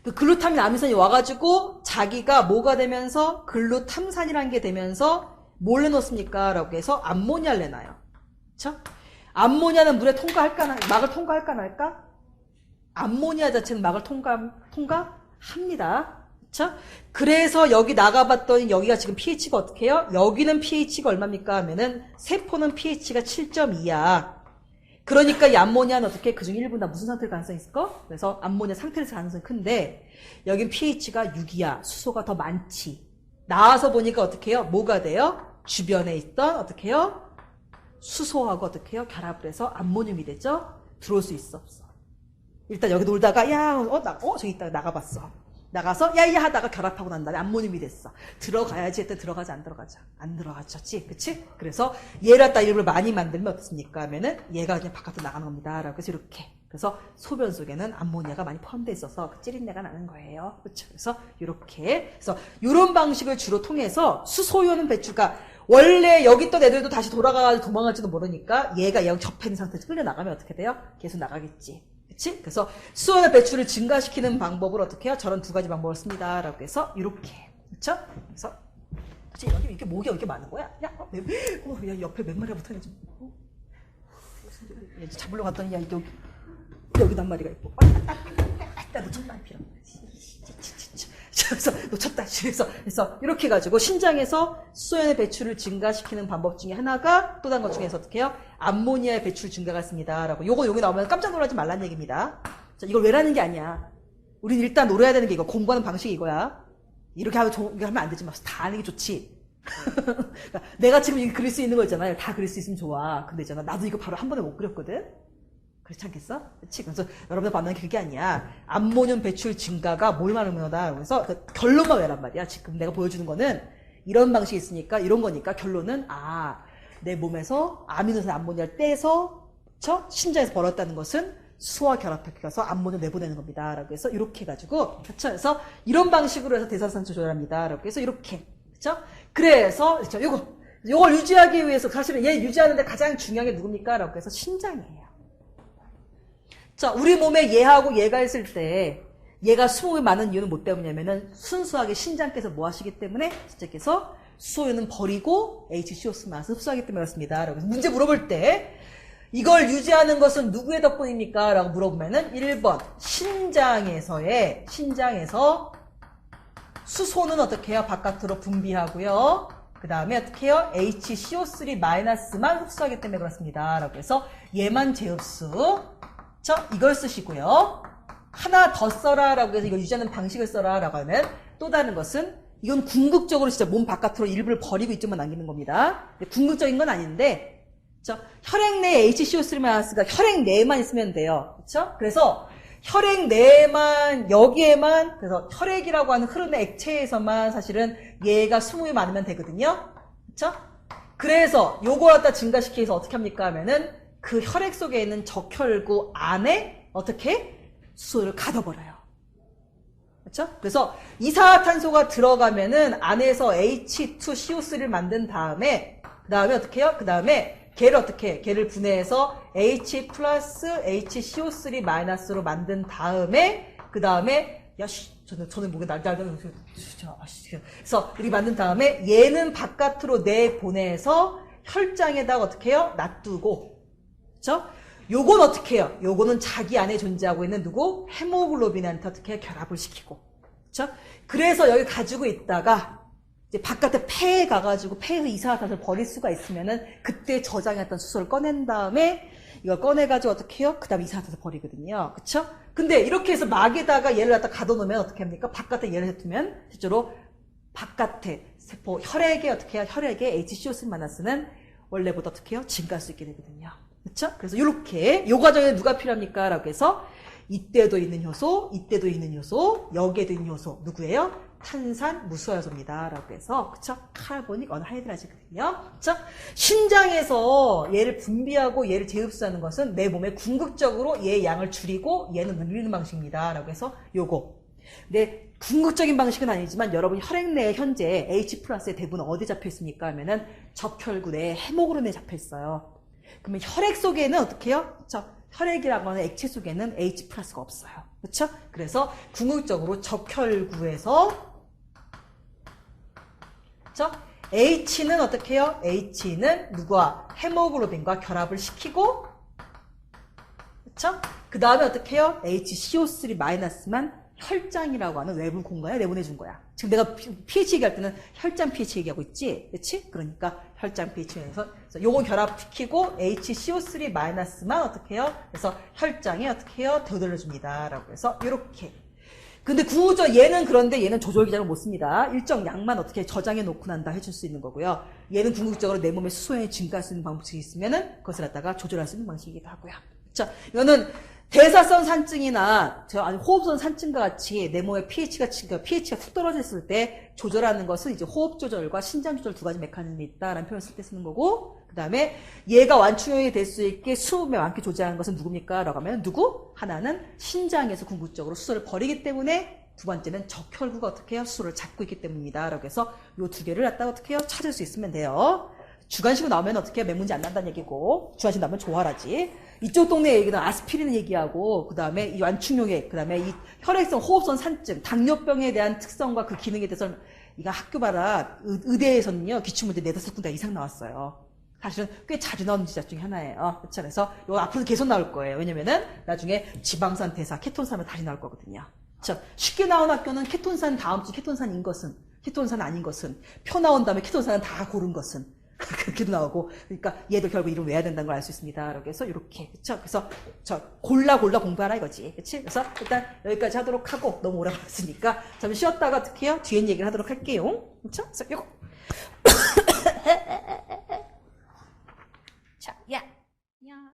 그 글루타민 아미노산이 와가지고 자기가 뭐가 되면서 글루탐산이라는 게 되면서 뭘 내놓습니까? 라고 해서 암모니아를 내놔요. 그쵸? 암모니아는 물에 막을 통과할까 말까? 암모니아 자체는 막을 통과합니다. 그쵸? 그래서 여기 나가봤더니 여기가 지금 pH가 어떻게 해요? 여기는 pH가 얼마입니까? 하면은 세포는 pH가 7.2야. 그러니까 이 암모니아는 어떻게 그중 일부나 무슨 상태일 가능성이 있을까? 그래서 암모니아 상태에서 가능성이 큰데 여긴 pH가 6이야. 수소가 더 많지. 나와서 보니까 어떻게 해요? 뭐가 돼요? 주변에 있던 어떻게 해요? 수소하고 어떻게 해요? 결합을 해서 암모늄이 되죠? 들어올 수 있어 없어? 일단 여기 놀다가 저기 있다가 나가봤어. 나가서 야야 하다가 결합하고 난 다음에 암모늄이 됐어. 들어가야지 했더니 들어가지 안 들어가죠. 안 들어가졌지. 그치? 그래서 얘를 갖다 이름을 많이 만들면 어떻습니까? 하면은 얘가 그냥 바깥으로 나가는 겁니다. 라고 해서 이렇게. 그래서 소변 속에는 암모니아가 많이 포함되어 있어서 그 찌린내가 나는 거예요. 그렇죠? 그래서 이렇게. 그래서 이런 방식을 주로 통해서 수소이온 배출가 원래 여기 있던 애들도 다시 돌아가서 도망갈지도 모르니까 얘가 여기 접해 있는 상태에서 끌려나가면 어떻게 돼요? 계속 나가겠지. 그치? 그래서 수소의 배출을 증가시키는 방법을 어떻게 해요? 저런 두 가지 방법을 씁니다. 라고 해서 이렇게. 그쵸? 그래서 여기 이렇게 목이 이렇게 많은 거야? 야, 옆에 몇 마리가 붙어있는지. 잡으려고 갔더니 여기도 한 마리가 있고. 나 놓쳤다. 필요. 그래서 놓쳤다. 그래서 이렇게 해가지고 신장에서 수소연의 배출을 증가시키는 방법 중에 하나가 또 다른 것 중에서 어떻게 해요? 암모니아의 배출 증가가 있습니다. 라고. 요거 여기 나오면 깜짝 놀라지 말라는 얘기입니다. 자, 이걸 왜라는 게 아니야. 우린 일단 노려야 되는 게 이거. 공부하는 방식이 이거야. 이렇게 하면 안 되지. 막 다 아는 게 좋지. 그러니까 내가 지금 이거 그릴 수 있는 거 있잖아요. 다 그릴 수 있으면 좋아. 근데 있잖아. 나도 이거 바로 한 번에 못 그렸거든? 그렇지 않겠어? 그치? 그래서 여러분들 만나는 게 그게 아니야. 암모늄 배출 증가가 뭘 말하는 거다. 그래서 그 결론만 외란 말이야. 지금 내가 보여주는 거는 이런 방식이 있으니까, 이런 거니까 결론은, 내 몸에서 아미노산 암모니아를 떼서, 신장에서 벌었다는 것은 수와 결합해서 암모늄 내보내는 겁니다. 라고 해서 이렇게 해가지고, 그쵸? 그래서 이런 방식으로 해서 대사산 조절합니다. 라고 해서 이렇게. 그쵸? 그래서, 요걸 유지하기 위해서 사실은 얘 유지하는데 가장 중요한 게 누굽니까? 라고 해서 신장이에요. 자, 우리 몸에 얘하고 얘가 있을 때 얘가 수소가 많은 이유는 뭐 때문이냐면은 순수하게 신장께서 뭐 하시기 때문에 신장께서 수소연은 버리고 HCO2만 흡수하기 때문에 그렇습니다. 라고 해서 문제 물어볼 때 이걸 유지하는 것은 누구의 덕분입니까? 라고 물어보면은 1번 신장에서 수소는 어떻게 해요? 바깥으로 분비하고요. 그 다음에 어떻게 해요? HCO3-만 흡수하기 때문에 그렇습니다. 라고 해서 얘만 재흡수. 이걸 쓰시고요. 하나 더 써라 라고 해서 이걸 유지하는 방식을 써라 라고 하면 또 다른 것은 이건 궁극적으로 진짜 몸 바깥으로 일부를 버리고 이쪽만 남기는 겁니다. 궁극적인 건 아닌데 혈액 내에 HCO3-가 혈액 내에만 있으면 돼요. 그렇죠? 그래서 혈액 내에만 여기에만 그래서 혈액이라고 하는 흐르는 액체에서만 사실은 얘가 수분이 많으면 되거든요. 그렇죠? 그래서 요거 갖다 증가시키기 위해서 어떻게 합니까 하면은 그 혈액 속에 있는 적혈구 안에 어떻게 수소를 가둬버려요. 그렇죠? 그래서 이산화탄소가 들어가면은 안에서 H2CO3를 만든 다음에 그 다음에 어떻게 해요? 그 다음에 걔를 어떻게 해? 걔를 분해해서 H 플러스 HCO3-로 만든 다음에 그 다음에 저는 목에 그래서 이렇게 만든 다음에 얘는 바깥으로 내보내서 혈장에다가 어떻게 해요? 놔두고 그쵸? 요건 어떻게 해요? 요거는 자기 안에 존재하고 있는 누구? 헤모글로빈한테 어떻게 결합을 시키고. 그쵸? 그래서 여기 가지고 있다가, 이제 바깥에 폐에 가가지고 폐에서 이산화탄소를 버릴 수가 있으면은 그때 저장했던 수소를 꺼낸 다음에 이걸 꺼내가지고 어떻게 해요? 그 다음에 이산화탄소 버리거든요. 그쵸? 근데 이렇게 해서 막에다가 얘를 갖다 가둬놓으면 어떻게 합니까? 바깥에 얘를 해두면 실제로 바깥에 세포, 혈액에 어떻게 해요? 혈액에 HCO3-는 원래보다 어떻게 해요? 증가할 수 있게 되거든요. 그렇죠? 그래서 이렇게 요 과정에 누가 필요합니까? 라고 해서 이때도 있는 효소, 이때도 있는 효소, 여기에도 있는 효소 누구예요? 탄산 무수화효소입니다. 라고 해서 그쵸? 카르보닉 언하이드라지거든요. 그쵸? 신장에서 얘를 분비하고 얘를 재흡수하는 것은 내 몸에 궁극적으로 얘의 양을 줄이고 얘는 늘리는 방식입니다. 라고 해서 요거. 근데 궁극적인 방식은 아니지만 여러분 혈액 내에 현재 H+의 대부분 어디 잡혀 있습니까? 하면은 적혈구 내에 헤모글로빈에 잡혀 있어요. 그러면 혈액 속에는 어떻게 해요? 혈액이라고 하는 액체 속에는 H+가 없어요. 그렇죠? 그래서 궁극적으로 적혈구에서 H는 어떻게 해요? H는 누구와? 헤모글로빈과 결합을 시키고 그렇죠? 그 다음에 어떻게 해요? HCO3-만 혈장이라고 하는 외부 공간에 내보내준 거야. 지금 내가 pH 얘기할 때는 혈장 pH 얘기하고 있지? 그치? 그러니까 혈장 pH에서 요거 결합시키고 HCO3-만 어떻게 해요? 그래서 혈장에 어떻게 해요? 되돌려줍니다. 라고 해서 이렇게. 근데 궁극적으로 얘는 그런데 얘는 조절 기장을 못 씁니다. 일정 양만 어떻게 저장해 놓고 난다 해줄 수 있는 거고요. 얘는 궁극적으로 내 몸에 수소연이 증가할 수 있는 방법이 있으면은 그것을 갖다가 조절할 수 있는 방식이기도 하고요. 자, 이거는 대사성 산증이나 호흡선 산증과 같이 내 몸의 pH가 툭 떨어졌을 때 조절하는 것은 이제 호흡 조절과 신장 조절 두 가지 메커니즘이 있다라는 표현을 쓸 때 쓰는 거고, 그 다음에 얘가 완충형이 될 수 있게 수분의 많게 조절하는 것은 누굽니까? 라고 하면 누구? 하나는 신장에서 궁극적으로 수소를 버리기 때문에, 두 번째는 적혈구가 어떻게 해요? 수소를 잡고 있기 때문입니다. 라고 해서 요 두 개를 갖다가 어떻게 해요? 찾을 수 있으면 돼요. 주관식으로 나오면 어떻게 해요? 몇 문제 안 난다는 얘기고, 주관식 나오면 조화라지. 이쪽 동네 얘기는 아스피린 얘기하고, 그 다음에 이 완충용액, 그 다음에 이 혈액성 호흡선 산증, 당뇨병에 대한 특성과 그 기능에 대해서, 이거 학교 봐라, 의대에서는요, 기출문제 4-5군데 이상 나왔어요. 사실은 꽤 자주 나오는 지적 중에 하나예요. 그래서 이거 앞으로 계속 나올 거예요. 왜냐면은 나중에 지방산 대사, 케톤산은 다시 나올 거거든요. 자, 쉽게 나온 학교는 케톤산 다음 주 케톤산인 것은, 케톤산 아닌 것은, 표 나온 다음에 케톤산은 다 고른 것은. 그렇게도 나오고, 그러니까 얘도 결국 이름 외워야 된다는 걸 알 수 있습니다. 이렇게 해서 이렇게, 그쵸? 그래서 골라 공부하라 이거지, 그치? 그래서 일단 여기까지 하도록 하고 너무 오래 걸렸으니까 잠시 쉬었다가 어떻게 해요? 뒤엔 얘기를 하도록 할게요, 그쵸? 그래서 이거